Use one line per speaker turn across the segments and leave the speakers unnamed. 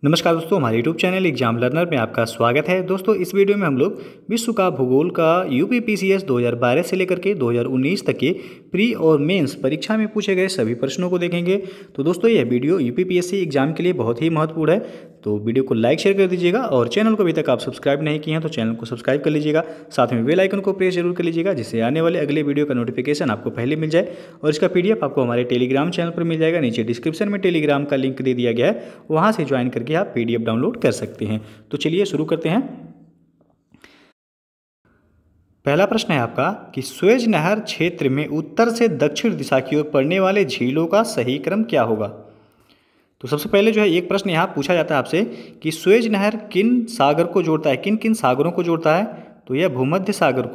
नमस्कार दोस्तों, हमारे YouTube चैनल एग्जाम लर्नर में आपका स्वागत है। दोस्तों, इस वीडियो में हम लोग विश्व का भूगोल का यूपीपीसीएस 2012 से लेकर के 2019 तक के प्री और मेंस परीक्षा में पूछे गए सभी प्रश्नों को देखेंगे। तो दोस्तों, यह वीडियो यूपीपीएससी एग्जाम के लिए बहुत ही महत्वपूर्ण है, तो वीडियो को लाइक शेयर कर दीजिएगा और चैनल को अभी तक आप सब्सक्राइब नहीं किए हैं तो चैनल को सब्सक्राइब कर लीजिएगा। साथ में बेल आइकन को प्रेस जरूर कर लीजिएगा, जिससे आने वाले अगले वीडियो का नोटिफिकेशन आपको पहले मिल जाए। और इसका PDF आपको हमारे टेलीग्राम चैनल पर मिल जाएगा। नीचे डिस्क्रिप्शन में टेलीग्राम का लिंक दे दिया गया है, वहाँ से ज्वाइन करके आप PDF डाउनलोड कर सकते हैं। तो चलिए शुरू करते हैं। पहला प्रश्न है आपका कि स्वेज नहर क्षेत्र में उत्तर से दक्षिण दिशा की ओर पड़ने वाले झीलों का सही क्रम क्या होगा। तो सबसे पहले जो है एक प्रश्न यहाँ पूछा जाता है आपसे कि स्वेज नहर किन सागर को जोड़ता है, किन किन सागरों को जोड़ता है। तो यह भूमध्य सागर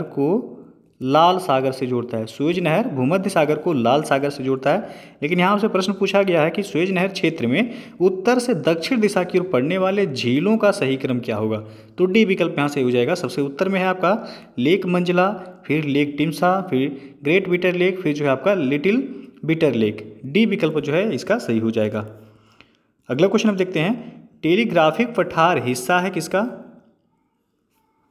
को लाल सागर से जोड़ता है। स्वेज नहर भूमध्य सागर को लाल सागर से जोड़ता है। लेकिन यहाँ से प्रश्न पूछा गया है कि स्वेज नहर क्षेत्र में उत्तर से दक्षिण दिशा की ओर पड़ने वाले झीलों का सही क्रम क्या होगा। तो डी विकल्प यहाँ सही हो जाएगा। सबसे उत्तर में है आपका लेक मंजला, फिर लेक टिमसा, फिर ग्रेट बिटर लेक, फिर जो है आपका लिटिल बिटर लेक। डी विकल्प जो है इसका सही हो जाएगा। अगला क्वेश्चन हम देखते हैं, टेलीग्राफिक पठार हिस्सा है किसका।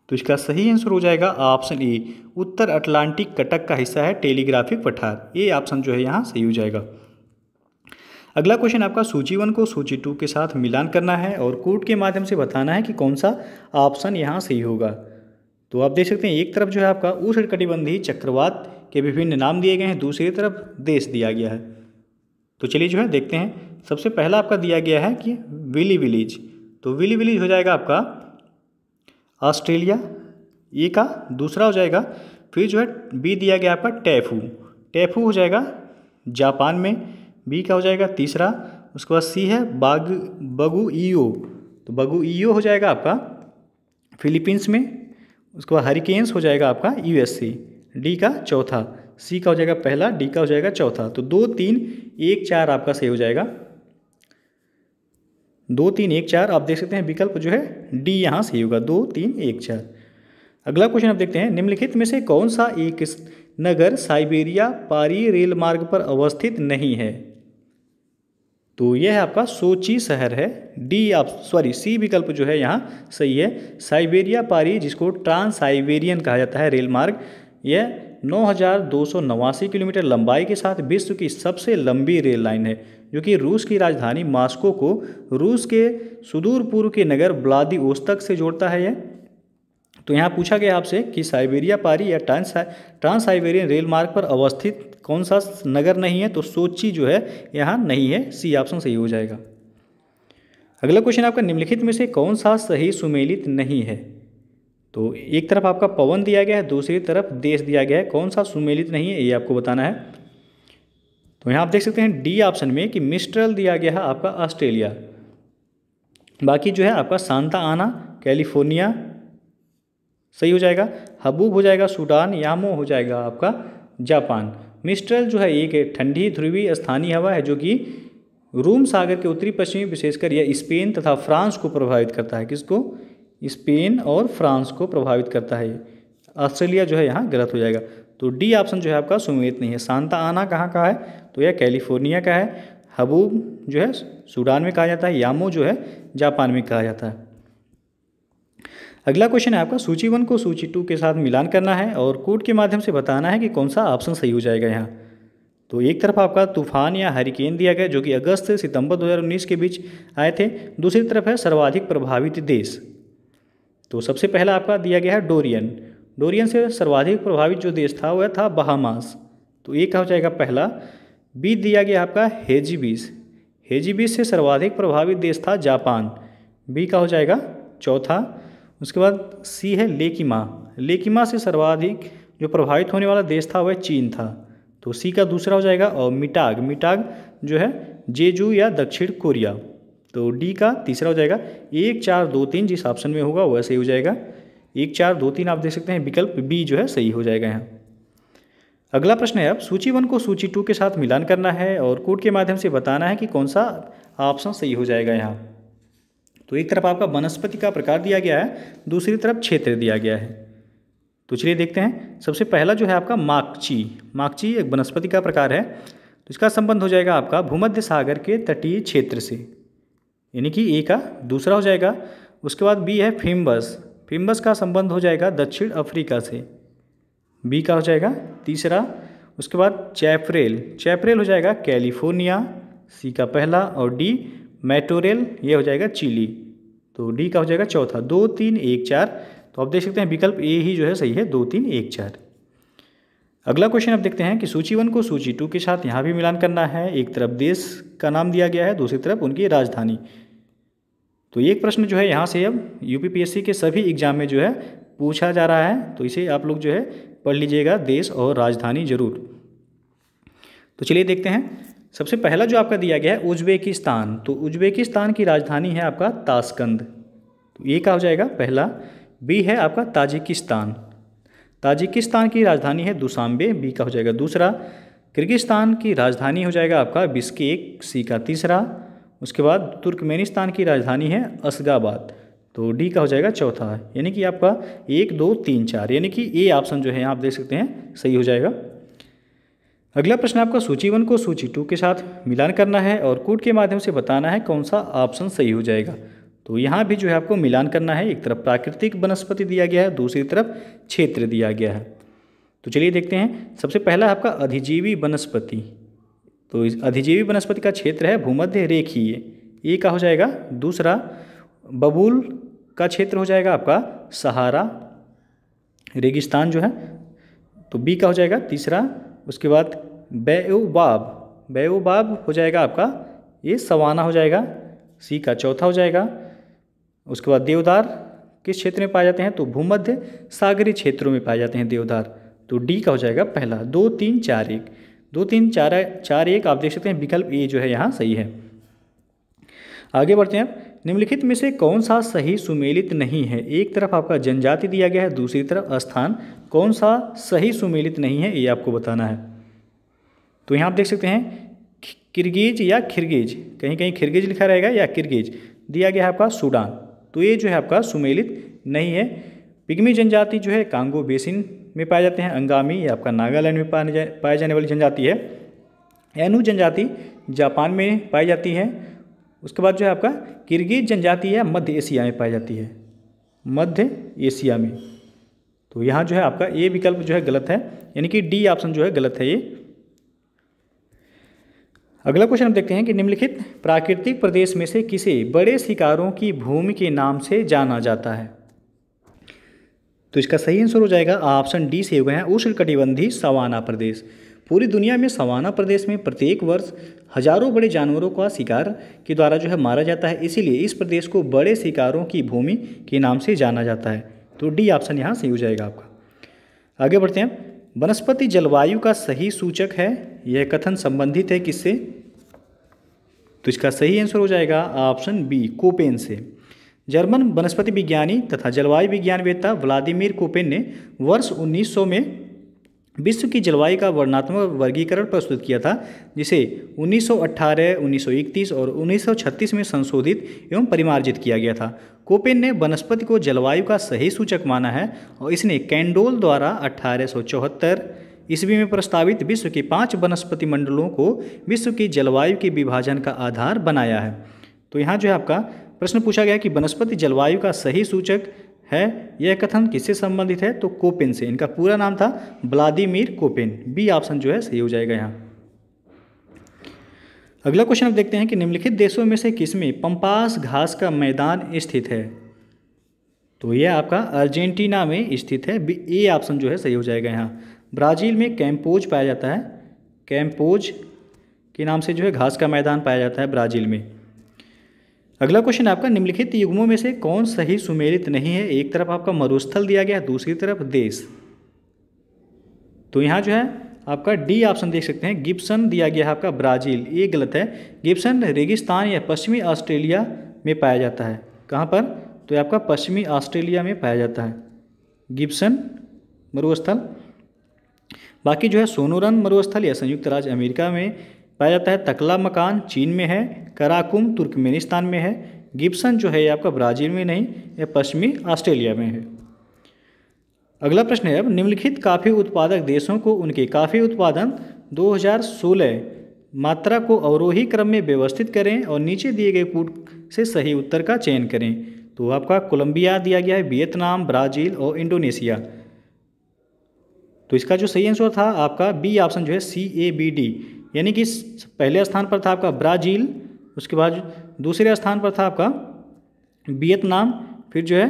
तो इसका सही आंसर हो जाएगा option A, Uttar Atlantic Cuttack का हिस्सा है टेलीग्राफिक पठार। ये ऑप्शन जो है यहाँ सही हो जाएगा। अगला क्वेश्चन आपका सूची 1 को सूची 2 के साथ मिलान करना है और कोड के माध्यम से बताना है कि कौन सा ऑप्शन यहाँ सही होगा। तो आप देख सकते हैं एक तरफ जो है आपका उष्णकटिबंधीय चक्रवात के विभिन्न नाम दिए गए हैं, दूसरी तरफ देश दिया गया है। तो चलिए जो है देखते हैं। सबसे पहला आपका दिया गया है कि विली विलीज, तो विली विलीज हो जाएगा आपका ऑस्ट्रेलिया, ए का। दूसरा हो जाएगा फिर जो है बी दिया गया आपका टैफू, टैफू हो जाएगा जापान में, बी का हो जाएगा तीसरा। उसके बाद सी है बगुइयो, तो बगुइयो हो जाएगा आपका फिलीपींस में। उसके बाद हरिकेन्स हो जाएगा आपका USA, डी का चौथा। सी का हो जाएगा पहला, डी का हो जाएगा चौथा। तो 2, 3, 1, 4 आपका सही हो जाएगा। 2, 3, 1, 4 आप देख सकते हैं विकल्प जो है डी यहाँ सही होगा। 2, 3, 1, 4। अगला क्वेश्चन आप देखते हैं, निम्नलिखित में से कौन सा एक नगर साइबेरिया पारी रेल मार्ग पर अवस्थित नहीं है। तो यह है आपका सोची शहर है। सी विकल्प जो है यहाँ सही है। साइबेरिया पारी, जिसको ट्रांस साइबेरियन कहा जाता है रेल मार्ग, यह 9,289 किलोमीटर लंबाई के साथ विश्व की सबसे लंबी रेल लाइन है, जो कि रूस की राजधानी मॉस्को को रूस के सुदूर पूर्व के नगर व्लादिवोस्तोक से जोड़ता है। यह तो यहाँ पूछा गया आपसे कि साइबेरिया पारी या ट्रांस साइबेरियन रेल मार्ग पर अवस्थित कौन सा नगर नहीं है। तो सोची जो है यहाँ नहीं है, सी ऑप्शन सही हो जाएगा। अगला क्वेश्चन आपका, निम्नलिखित में से कौन सा सही सुमेलित नहीं है। तो एक तरफ आपका पवन दिया गया है, दूसरी तरफ देश दिया गया है, कौन सा सुमेलित नहीं है ये आपको बताना है। तो यहाँ आप देख सकते हैं डी ऑप्शन में कि मिस्ट्रल दिया गया है आपका ऑस्ट्रेलिया। बाकी जो है आपका सांता आना कैलिफोर्निया सही हो जाएगा, हबूब हो जाएगा सूडान, यामो हो जाएगा आपका जापान। मिस्ट्रल जो है एक ठंडी ध्रुवीय स्थानीय हवा है, जो कि रूम सागर के उत्तरी पश्चिमी विशेषकर यह स्पेन तथा फ्रांस को प्रभावित करता है। किसको? स्पेन और फ्रांस को प्रभावित करता है। ऑस्ट्रेलिया जो है यहाँ गलत हो जाएगा। तो डी ऑप्शन जो है आपका सुमेलित नहीं है। सांता आना कहाँ का है, तो यह कैलिफोर्निया का है। हबूब जो है सूडान में कहा जाता है, यामो जो है जापान में कहा जाता है। अगला क्वेश्चन है आपका, सूची 1 को सूची 2 के साथ मिलान करना है और कोड के माध्यम से बताना है कि कौन सा ऑप्शन सही हो जाएगा यहाँ। तो एक तरफ आपका तूफान या हरिकेन दिया गया, जो कि अगस्त से सितंबर 2019 के बीच आए थे। दूसरी तरफ है सर्वाधिक प्रभावित देश। तो सबसे पहला आपका दिया गया है डोरियन। डोरियन से सर्वाधिक प्रभावित जो देश था वह था बहामास, तो एक का हो जाएगा पहला। बी दिया गया आपका हेजिबिस। हेजिबिस से सर्वाधिक प्रभावित देश था जापान, बी का हो जाएगा चौथा। उसके बाद सी है लेकिमा। लेकिमा से सर्वाधिक जो प्रभावित होने वाला देश था वह चीन था, तो सी का दूसरा हो जाएगा। और मिटाग जो है जेजू या दक्षिण कोरिया, तो डी का तीसरा हो जाएगा। 1, 4, 2, 3 जिस ऑप्शन में होगा वह सही हो जाएगा। 1, 4, 2, 3 आप देख सकते हैं विकल्प बी जो है सही हो जाएगा यहाँ। अगला प्रश्न है, अब सूची 1 को सूची 2 के साथ मिलान करना है और कोड के माध्यम से बताना है कि कौन सा ऑप्शन सही हो जाएगा यहाँ। तो एक तरफ आपका वनस्पति का प्रकार दिया गया है, दूसरी तरफ क्षेत्र दिया गया है। तो चलिए देखते हैं। सबसे पहला जो है आपका माकची एक वनस्पति का प्रकार है। तो इसका संबंध हो जाएगा आपका भूमध्य सागर के तटीय क्षेत्र से। यानी कि ए का दूसरा हो जाएगा। उसके बाद बी है फिम्बस, फिम्बस का संबंध हो जाएगा दक्षिण अफ्रीका से, बी का हो जाएगा तीसरा। उसके बाद चैपरेल, चैपरेल हो जाएगा कैलिफोर्निया, सी का पहला। और डी मैटोरेल, ये हो जाएगा चिली, तो डी का हो जाएगा चौथा। 2 3 1 4, तो आप देख सकते हैं विकल्प ए ही जो है सही है, 2 3 1 4। अगला क्वेश्चन आप देखते हैं कि सूची 1 को सूची 2 के साथ यहाँ भी मिलान करना है। एक तरफ देश का नाम दिया गया है, दूसरी तरफ उनकी राजधानी। तो एक प्रश्न जो है यहाँ से अब यूपीपीएससी के सभी एग्जाम में जो है पूछा जा रहा है, तो इसे आप लोग जो है पढ़ लीजिएगा, देश और राजधानी जरूर। तो चलिए देखते हैं। सबसे पहला जो आपका दिया गया है उज्बेकिस्तान, तो उज्बेकिस्तान की राजधानी है आपका ताशकंद, तो ए का हो जाएगा पहला। बी है आपका ताजिकिस्तान, ताजिकिस्तान की राजधानी है दुशांबे, बी का हो जाएगा दूसरा। किर्गिस्तान की राजधानी हो जाएगा आपका बिश्केक, सी का तीसरा। उसके बाद तुर्कमेनिस्तान की राजधानी है अशगाबाद, तो डी का हो जाएगा चौथा। यानी कि आपका 1 2 3 4, यानी कि ए ऑप्शन जो है यहाँ आप देख सकते हैं सही हो जाएगा। अगला प्रश्न आपका सूची 1 को सूची 2 के साथ मिलान करना है और कोड के माध्यम से बताना है कौन सा ऑप्शन सही हो जाएगा। तो यहाँ भी जो है आपको मिलान करना है। एक तरफ प्राकृतिक वनस्पति दिया गया है, दूसरी तरफ क्षेत्र दिया गया है। तो चलिए देखते हैं। सबसे पहला आपका अधिजीवी वनस्पति, तो इस अधिजीवी वनस्पति का क्षेत्र है भूमध्य रेखीय, ए का हो जाएगा दूसरा। बबूल का क्षेत्र हो जाएगा आपका सहारा रेगिस्तान जो है, तो बी का हो जाएगा तीसरा। उसके बाद बेओबाब, बेओबाब हो जाएगा आपका ये सवाना हो जाएगा, सी का चौथा हो जाएगा। उसके बाद देवदार किस क्षेत्र में पाए जाते हैं, तो भूमध्य सागरीय क्षेत्रों में पाए जाते हैं देवदार, तो डी का हो जाएगा पहला। 2 3 4 1, 2 3 4 1 आप देख सकते हैं विकल्प ए जो है यहाँ सही है। आगे बढ़ते हैं। निम्नलिखित में से कौन सा सही सुमेलित नहीं है। एक तरफ आपका जनजाति दिया गया है, दूसरी तरफ स्थान, कौन सा सही सुमेलित नहीं है ये आपको बताना है। तो यहाँ आप देख सकते हैं किर्गिज या खिर्गिज, कहीं कहीं खिर्गिज लिखा रहेगा या किर्गिज, दिया गया है आपका सूडान, तो ये जो है आपका सुमेलित नहीं है। पिग्मी जनजाति जो है कांगो बेसिन में पाए जाते हैं। अंगामी ये आपका नागालैंड में पाए जाने वाली जनजाति है। एनु जनजाति जापान में पाई जाती है। उसके बाद जो है आपका किर्गिज जनजाति है मध्य एशिया में पाई जाती है, मध्य एशिया में, तो यहाँ जो है आपका ए विकल्प जो है गलत है, यानी कि डी ऑप्शन जो है गलत है ये। अगला क्वेश्चन हम देखते हैं कि निम्नलिखित प्राकृतिक प्रदेश में से किसे बड़े शिकारों की भूमि के नाम से जाना जाता है। तो इसका सही आंसर हो जाएगा ऑप्शन डी से हो गए हैं उष्णकटिबंधीय सवाना प्रदेश। पूरी दुनिया में सवाना प्रदेश में प्रत्येक वर्ष हजारों बड़े जानवरों का शिकार के द्वारा जो है मारा जाता है, इसीलिए इस प्रदेश को बड़े शिकारों की भूमि के नाम से जाना जाता है, तो डी ऑप्शन यहाँ सही हो जाएगा आपका। आगे बढ़ते हैं। वनस्पति जलवायु का सही सूचक है, यह कथन संबंधित है किससे, तो इसका सही आंसर हो जाएगा ऑप्शन बी कोपेन से। जर्मन वनस्पति विज्ञानी तथा जलवायु विज्ञानवेत्ता व्लादिमीर कोपेन ने वर्ष 1900 में विश्व की जलवायु का वर्णनात्मक वर्गीकरण प्रस्तुत किया था, जिसे 1918, 1931 और 1936 में संशोधित एवं परिमार्जित किया गया था। कोपेन ने वनस्पति को जलवायु का सही सूचक माना है और इसने कैंडोल द्वारा 1874 ईस्वी में प्रस्तावित विश्व के 5 वनस्पति मंडलों को विश्व की जलवायु के विभाजन का आधार बनाया है। तो यहाँ जो है आपका प्रश्न पूछा गया कि वनस्पति जलवायु का सही सूचक है, यह कथन किससे संबंधित है, तो कोपेन से। इनका पूरा नाम था व्लादिमीर कोपेन, बी ऑप्शन जो है सही हो जाएगा यहाँ। अगला क्वेश्चन आप देखते हैं कि निम्नलिखित देशों में से किसमें पंपास घास का मैदान स्थित है, तो यह आपका अर्जेंटीना में स्थित है, ए ऑप्शन जो है सही हो जाएगा यहाँ। ब्राज़ील में कैंपोज पाया जाता है, कैंपोज के नाम से जो है घास का मैदान पाया जाता है ब्राज़ील में। अगला क्वेश्चन आपका निम्नलिखित युग्मों में से कौन सही सुमेलित नहीं है। एक तरफ आपका मरुस्थल दिया गया है, दूसरी तरफ देश, तो यहाँ जो है आपका डी ऑप्शन देख सकते हैं गिब्सन दिया गया है आपका ब्राज़ील, ये गलत है। गिब्सन रेगिस्तान या पश्चिमी ऑस्ट्रेलिया में पाया जाता है, कहाँ पर, तो ये आपका पश्चिमी ऑस्ट्रेलिया में पाया जाता है गिब्सन मरुस्थल। बाकी जो है सोनोरन मरुस्थल या संयुक्त राज्य अमेरिका में पाया जाता है। तकला मकान चीन में है, कराकुम तुर्कमेनिस्तान में है। गिब्सन जो है ये आपका ब्राज़ील में नहीं, यह पश्चिमी ऑस्ट्रेलिया में है। अगला प्रश्न है अब निम्नलिखित कॉफ़ी उत्पादक देशों को उनके कॉफ़ी उत्पादन 2016 मात्रा को अवरोही क्रम में व्यवस्थित करें और नीचे दिए गए से सही उत्तर का चयन करें। तो आपका कोलंबिया दिया गया है, वियतनाम, ब्राज़ील और इंडोनेशिया। तो इसका जो सही आंसर था आपका बी ऑप्शन जो है CABD, यानी कि पहले स्थान पर था आपका ब्राज़ील, उसके बाद दूसरे स्थान पर था आपका वियतनाम, फिर जो है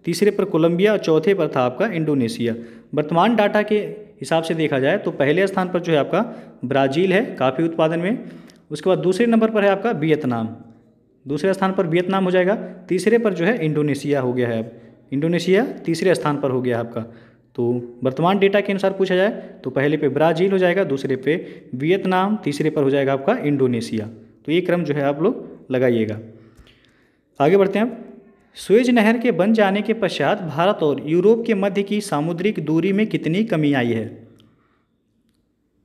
तीसरे पर कोलंबिया और चौथे पर था आपका इंडोनेशिया। वर्तमान डाटा के हिसाब से देखा जाए तो पहले स्थान पर जो है आपका ब्राज़ील है काफ़ी उत्पादन में, उसके बाद दूसरे नंबर पर है आपका वियतनाम, दूसरे स्थान पर वियतनाम हो जाएगा, तीसरे पर जो है इंडोनेशिया हो गया है। अब इंडोनेशिया तीसरे स्थान पर हो गया आपका। तो वर्तमान डेटा के अनुसार पूछा जाए तो पहले पे ब्राज़ील हो जाएगा, दूसरे पे वियतनाम, तीसरे पर हो जाएगा आपका इंडोनेशिया। तो ये क्रम जो है आप लोग लगाइएगा। आगे बढ़ते हैं। अब सुएज नहर के बन जाने के पश्चात भारत और यूरोप के मध्य की सामुद्रिक दूरी में कितनी कमी आई है?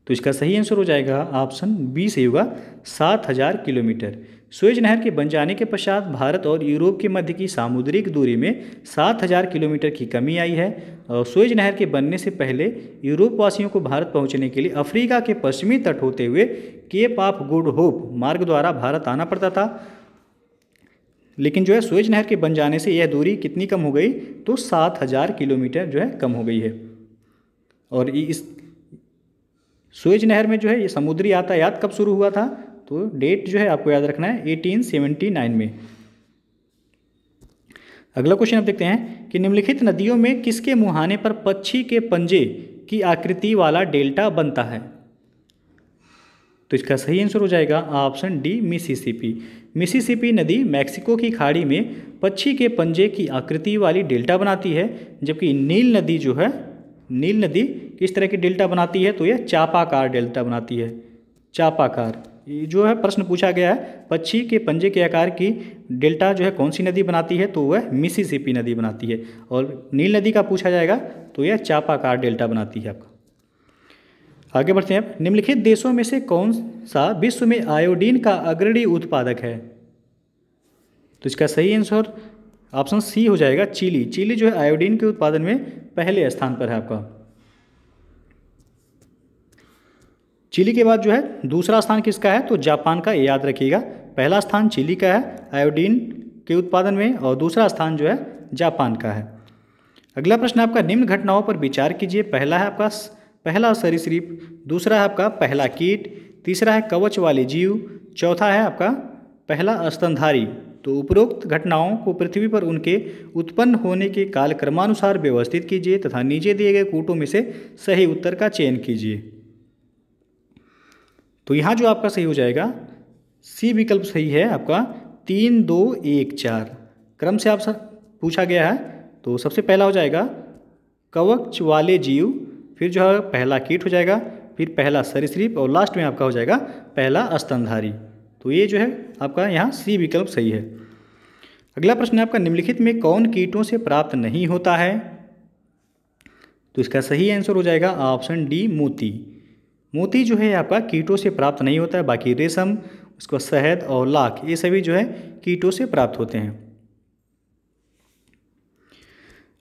तो इसका सही आंसर हो जाएगा ऑप्शन बी से होगा 7000 किलोमीटर। सुएज नहर के बन जाने के पश्चात भारत और यूरोप के मध्य की सामुद्रिक दूरी में 7000 किलोमीटर की कमी आई है। और सुएज नहर के बनने से पहले यूरोप वासियों को भारत पहुंचने के लिए अफ्रीका के पश्चिमी तट होते हुए केप ऑफ गुड होप मार्ग द्वारा भारत आना पड़ता था। लेकिन जो है सुएज नहर के बन जाने से यह दूरी कितनी कम हो गई? तो 7000 किलोमीटर जो है कम हो गई है। और इस सुएज नहर में जो है ये समुद्री यातायात कब शुरू हुआ था? तो डेट जो है आपको याद रखना है 1879 में। अगला क्वेश्चन आप देखते हैं कि निम्नलिखित नदियों में किसके मुहाने पर पक्षी के पंजे की आकृति वाला डेल्टा बनता है? तो इसका सही आंसर हो जाएगा ऑप्शन डी मिसिसिपी। मिसिसिपी नदी मैक्सिको की खाड़ी में पक्षी के पंजे की आकृति वाली डेल्टा बनाती है, जबकि नील नदी जो है, नील नदी किस तरह की डेल्टा बनाती है? तो यह चापाकार डेल्टा बनाती है। चापाकार ये जो है प्रश्न पूछा गया है, पक्षी के पंजे के आकार की डेल्टा जो है कौन सी नदी बनाती है? तो वह मिसिसिपी नदी बनाती है। और नील नदी का पूछा जाएगा तो यह चापाकार डेल्टा बनाती है आपका। आगे बढ़ते हैं। अब निम्नलिखित देशों में से कौन सा विश्व में आयोडीन का अग्रणी उत्पादक है? तो इसका सही आंसर ऑप्शन सी हो जाएगा चिली। चिली जो है आयोडीन के उत्पादन में पहले स्थान पर है आपका। चिली के बाद जो है दूसरा स्थान किसका है? तो जापान का, याद रखिएगा। पहला स्थान चिली का है आयोडीन के उत्पादन में और दूसरा स्थान जो है जापान का है। अगला प्रश्न आपका निम्न घटनाओं पर विचार कीजिए। पहला है आपका पहला सरीसृप, दूसरा है आपका पहला कीट, तीसरा है कवच वाले जीव, चौथा है आपका पहला स्तनधारी। तो उपरोक्त घटनाओं को पृथ्वी पर उनके उत्पन्न होने के काल क्रमानुसार व्यवस्थित कीजिए तथा नीचे दिए गए कूटों में से सही उत्तर का चयन कीजिए। तो यहाँ जो आपका सही हो जाएगा सी विकल्प सही है आपका 3, 2, 1, 4 क्रम से आपसे पूछा गया है। तो सबसे पहला हो जाएगा कवच वाले जीव, फिर जो है पहला कीट हो जाएगा, फिर पहला सरीसृप और लास्ट में आपका हो जाएगा पहला स्तनधारी। तो ये जो है आपका यहाँ सी विकल्प सही है। अगला प्रश्न है आपका निम्नलिखित में कौन कीटों से प्राप्त नहीं होता है? तो इसका सही आंसर हो जाएगा ऑप्शन डी मोती। मोती जो है आपका कीटों से प्राप्त नहीं होता है, बाकी रेशम, उसको शहद और लाख ये सभी जो है कीटों से प्राप्त होते हैं।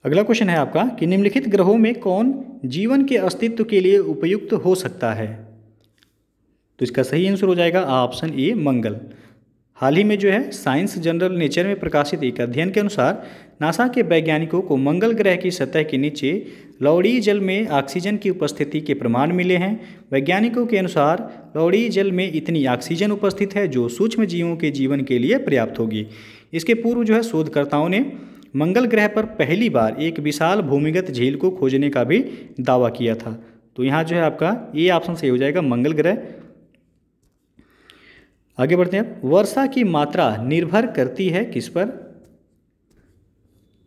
अगला क्वेश्चन है आपका कि निम्नलिखित ग्रहों में कौन जीवन के अस्तित्व के लिए उपयुक्त हो सकता है? तो इसका सही आंसर हो जाएगा ऑप्शन ए मंगल। हाल ही में जो है साइंस जर्नल नेचर में प्रकाशित एक अध्ययन के अनुसार नासा के वैज्ञानिकों को मंगल ग्रह की सतह के नीचे लवणीय जल में ऑक्सीजन की उपस्थिति के प्रमाण मिले हैं। वैज्ञानिकों के अनुसार लवणीय जल में इतनी ऑक्सीजन उपस्थित है जो सूक्ष्म जीवों के जीवन के लिए पर्याप्त होगी। इसके पूर्व जो है शोधकर्ताओं ने मंगल ग्रह पर पहली बार एक विशाल भूमिगत झील को खोजने का भी दावा किया था। तो यहाँ जो है आपका ये ऑप्शन सही हो जाएगा मंगल ग्रह। आगे बढ़ते हैं। वर्षा की मात्रा निर्भर करती है किस पर?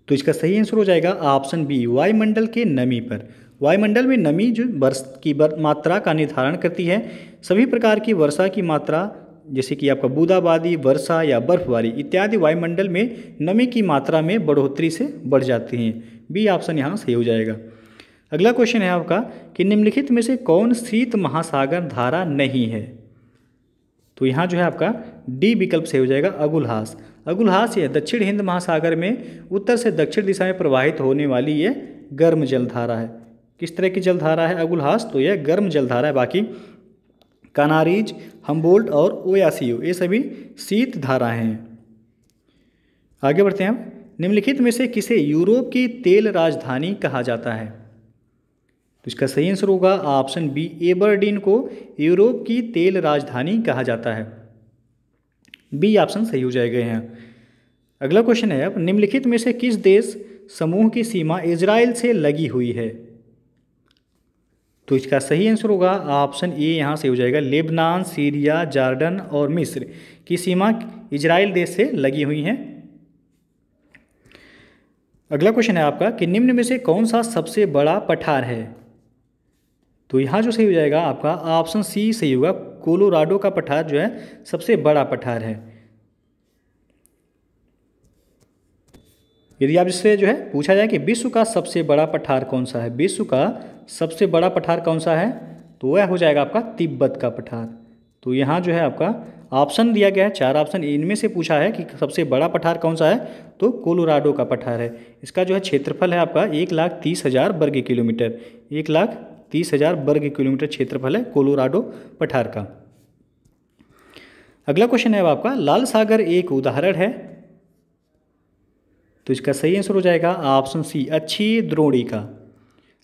तो इसका सही आंसर हो जाएगा ऑप्शन बी वायुमंडल के नमी पर। वायुमंडल में नमी जो वर्ष की मात्रा का निर्धारण करती है। सभी प्रकार की वर्षा की मात्रा जैसे कि आपका बूंदाबांदी, वर्षा या बर्फबारी इत्यादि वायुमंडल में नमी की मात्रा में बढ़ोतरी से बढ़ जाती हैं। बी ऑप्शन यहाँ सही हो जाएगा। अगला क्वेश्चन है आपका कि निम्नलिखित में से कौन शीत महासागर धारा नहीं है? तो यहाँ जो है आपका डी विकल्प सही हो जाएगा अगुलहास। अगुलहास यह दक्षिण हिंद महासागर में उत्तर से दक्षिण दिशा में प्रवाहित होने वाली ये गर्म जलधारा है। किस तरह की जलधारा है अगुलहास? तो यह गर्म जलधारा है। बाकी कानारीज, हम्बोल्ट और ओयासियो ये सभी शीत धाराएं हैं। आगे बढ़ते हैं हम। निम्नलिखित में से किसे यूरोप की तेल राजधानी कहा जाता है? तो इसका सही आंसर होगा ऑप्शन बी, एबरडीन को यूरोप की तेल राजधानी कहा जाता है। बी ऑप्शन सही हो जाएगा यहाँ। अगला क्वेश्चन है अब, निम्नलिखित में से किस देश समूह की सीमा इजराइल से लगी हुई है? तो इसका सही आंसर होगा ऑप्शन ए यहाँ से हो जाएगा, लेबनान, सीरिया, जॉर्डन और मिस्र की सीमा इजराइल देश से लगी हुई हैं। अगला क्वेश्चन है आपका कि निम्न में से कौन सा सबसे बड़ा पठार है? तो यहाँ जो सही हो जाएगा आपका ऑप्शन सी सही होगा, कोलोराडो का पठार जो है सबसे बड़ा पठार है। यदि आप इससे जो है पूछा जाए कि विश्व का सबसे बड़ा पठार कौन सा है, विश्व का सबसे बड़ा पठार कौन सा है, तो वह हो जाएगा आपका तिब्बत का पठार। तो यहाँ जो है आपका ऑप्शन दिया गया है 4 ऑप्शन, इनमें से पूछा है कि सबसे बड़ा पठार कौन सा है, तो कोलोराडो का पठार है। इसका जो है क्षेत्रफल है आपका 1,30,000 वर्ग किलोमीटर, 1,30,000 वर्ग किलोमीटर क्षेत्रफल है कोलोराडो पठार का। अगला क्वेश्चन है अब आपका, लाल सागर एक उदाहरण है? तो इसका सही आंसर हो जाएगा ऑप्शन सी, अच्छी द्रोणी का।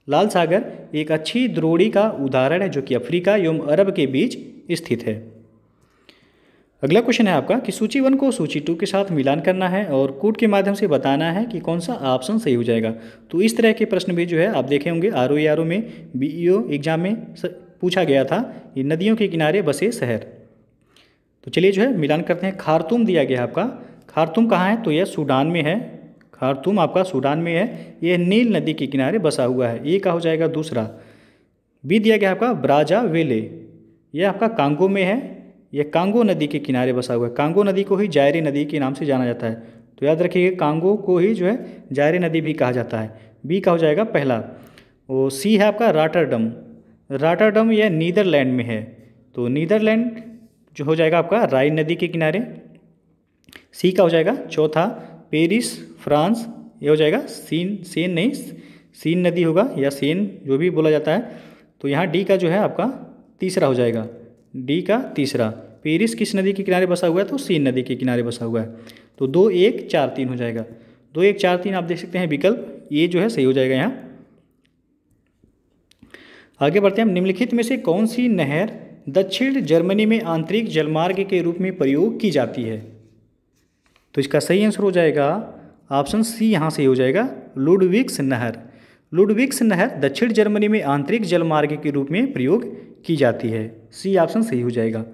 लाल सागर एक अच्छी द्रोणी का उदाहरण है जो कि अफ्रीका एवं अरब के बीच स्थित है। अगला क्वेश्चन है आपका कि सूची 1 को सूची 2 के साथ मिलान करना है और कोड के माध्यम से बताना है कि कौन सा ऑप्शन सही हो जाएगा। तो इस तरह के प्रश्न भी जो है आप देखे होंगे आरओ में, बीईओ एग्जाम में पूछा गया था, ये नदियों के किनारे बसे शहर। तो चलिए जो है मिलान करते हैं। खार्तूम दिया गया है आपका, खार्तूम कहाँ है, तो यह सूडान में है, खार्तूम आपका सूडान में है, यह नील नदी के किनारे बसा हुआ है, ए का हो जाएगा दूसरा। बी दिया गया आपका ब्राज़ाविले, यह आपका कांगो में है, यह कांगो नदी के किनारे बसा हुआ है, कांगो नदी को ही जायरे नदी के नाम से जाना जाता है, तो याद रखिएगा कांगो को ही जो है जायरे नदी भी कहा जाता है। बी का हो जाएगा पहला। और सी है आपका रॉटरडम, रॉटरडम यह नीदरलैंड में है, तो नीदरलैंड जो हो जाएगा आपका राइन नदी के किनारे। सी का हो जाएगा चौथा पेरिस फ्रांस, ये हो जाएगा सेन नहीं, सीन नदी होगा या सेन जो भी बोला जाता है। तो यहाँ डी का जो है आपका तीसरा हो जाएगा, डी का तीसरा। पेरिस किस नदी के किनारे बसा हुआ है, तो सीन नदी के किनारे बसा हुआ है। तो 2, 1, 4, 3 हो जाएगा, 2, 1, 4, 3 आप देख सकते हैं विकल्प ये जो है सही हो जाएगा यहाँ। आगे बढ़ते हैं हम। निम्नलिखित में से कौन सी नहर दक्षिण जर्मनी में आंतरिक जलमार्ग के रूप में प्रयोग की जाती है? तो इसका सही आंसर हो जाएगा ऑप्शन सी यहाँ से हो जाएगा, लुडविग्स नहर। लुडविग्स नहर दक्षिण जर्मनी में आंतरिक जलमार्ग के रूप में प्रयोग की जाती है, सी ऑप्शन सही हो जाएगा।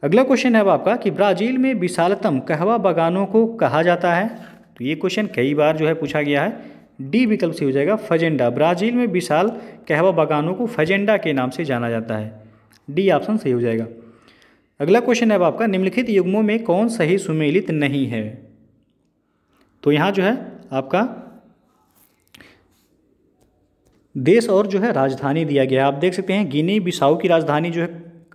अगला क्वेश्चन है अब आपका कि ब्राज़ील में विशालतम कहवा बागानों को कहा जाता है? तो ये क्वेश्चन कई बार जो है पूछा गया है, डी विकल्प से हो जाएगा फजेंडा। ब्राज़ील में विशाल कहवा बागानों को फजेंडा के नाम से जाना जाता है, डी ऑप्शन सही हो जाएगा। अगला क्वेश्चन है अब आपका, निम्नलिखित युग्मों में कौन सही सुमेलित नहीं है? तो यहाँ जो है आपका देश और जो है राजधानी दिया गया है, आप देख सकते हैं गिनी बिसाऊ की राजधानी जो है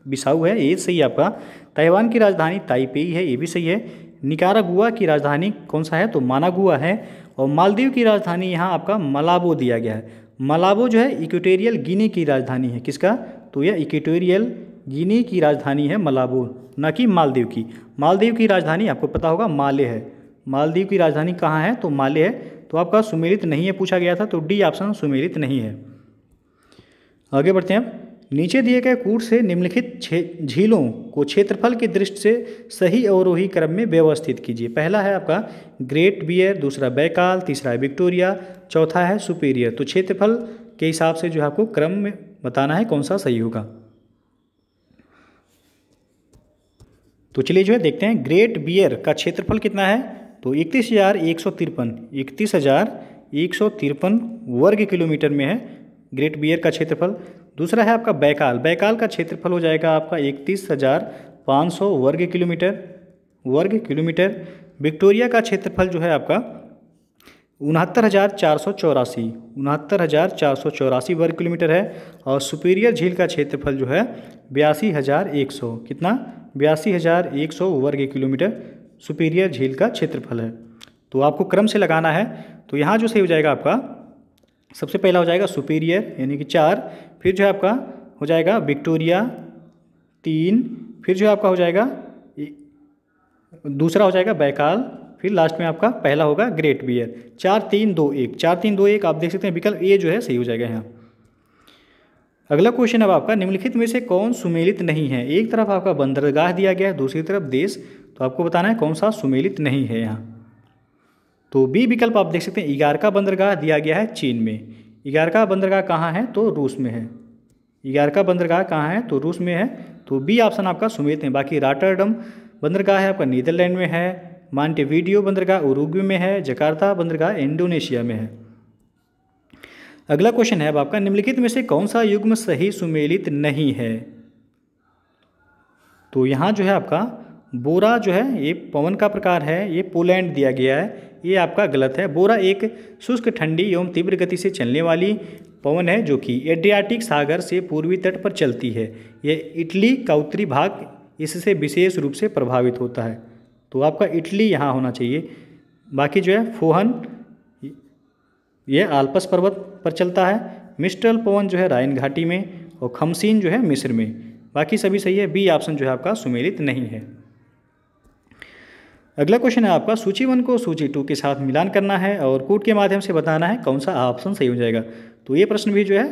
बिसाऊ है, ये सही है आपका। ताइवान की राजधानी ताइपेई है, ये भी सही है। निकारागुआ की राजधानी कौन सा है, तो मानागुआ है। और मालदीव की राजधानी यहाँ आपका मलाबो दिया गया है। मलाबो जो है इक्वेटोरियल गिनी की राजधानी है, किसका, तो यह इक्वेटोरियल गिनी की राजधानी है मलाबो, न कि मालदीव की। मालदीव की राजधानी आपको पता होगा माले है, मालदीव की राजधानी कहाँ है, तो माले है। तो आपका सुमेलित नहीं है पूछा गया था, तो डी ऑप्शन सुमेलित नहीं है। आगे बढ़ते हैं अब। नीचे दिए गए कूट से निम्नलिखित झीलों को क्षेत्रफल की दृष्टि से सही अवरोही क्रम में व्यवस्थित कीजिए। पहला है आपका ग्रेट बियर, दूसरा बैकाल, तीसरा है विक्टोरिया, चौथा है सुपीरियर। तो क्षेत्रफल के हिसाब से जो है आपको क्रम में बताना है कौन सा सही होगा। तो चलिए जो है देखते हैं ग्रेट बियर का क्षेत्रफल कितना है, तो 31,153 वर्ग किलोमीटर में है ग्रेट बियर का क्षेत्रफल। दूसरा है आपका बैकाल, बैकाल का क्षेत्रफल हो जाएगा आपका 31,500 वर्ग किलोमीटर। विक्टोरिया का क्षेत्रफल जो है आपका 69,484 वर्ग किलोमीटर है। और सुपीरियर झील का क्षेत्रफल जो है 82,100, कितना, 82,100 वर्ग किलोमीटर सुपीरियर झील का क्षेत्रफल है। तो आपको क्रम से लगाना है, तो यहाँ जो सही हो जाएगा आपका सबसे पहला हो जाएगा सुपीरियर यानी कि 4, फिर जो है आपका हो जाएगा विक्टोरिया 3, फिर जो है आपका हो जाएगा दूसरा हो जाएगा बैकाल फिर लास्ट में आपका पहला होगा ग्रेट बियर। 4 3 2 1, 4 3 2 1 आप देख सकते हैं विकल्प ए जो है सही हो जाएगा यहाँ। अगला क्वेश्चन अब आपका निम्नलिखित में से कौन सुमेलित नहीं है। एक तरफ आपका बंदरगाह दिया गया है, दूसरी तरफ देश, तो आपको बताना है कौन सा सुमेलित नहीं है यहाँ। तो बी विकल्प आप देख सकते हैं इगारका बंदरगाह दिया गया है चीन में। इगारका बंदरगाह कहाँ है तो रूस में है। इगारका बंदरगाह कहाँ है तो रूस में है, तो बी ऑप्शन आपका सुमेलित है। बाकी रॉटरडम बंदरगाह है आपका नीदरलैंड में है, मॉन्टेविडियो बंदरगाह उरुग्वे में है, जकार्ता बंदरगाह इंडोनेशिया में है। अगला क्वेश्चन है अब आपका निम्नलिखित में से कौन सा युग्म सही सुमेलित नहीं है। तो यहाँ जो है आपका बोरा जो है ये पवन का प्रकार है, ये पोलैंड दिया गया है, ये आपका गलत है। बोरा एक शुष्क ठंडी एवं तीव्र गति से चलने वाली पवन है जो कि एड्रियाटिक सागर से पूर्वी तट पर चलती है। यह इटली का उत्तरी भाग इससे विशेष रूप से प्रभावित होता है, तो आपका इटली यहाँ होना चाहिए। बाकी जो है फोहन यह आल्पस पर्वत पर चलता है, मिस्ट्रल पवन जो है राइन घाटी में, और खमसीन जो है मिस्र में। बाकी सभी सही है, बी ऑप्शन जो है आपका सुमेलित नहीं है। अगला क्वेश्चन है आपका सूची 1 को सूची 2 के साथ मिलान करना है और कोड के माध्यम से बताना है कौन सा ऑप्शन सही हो जाएगा। तो ये प्रश्न भी जो है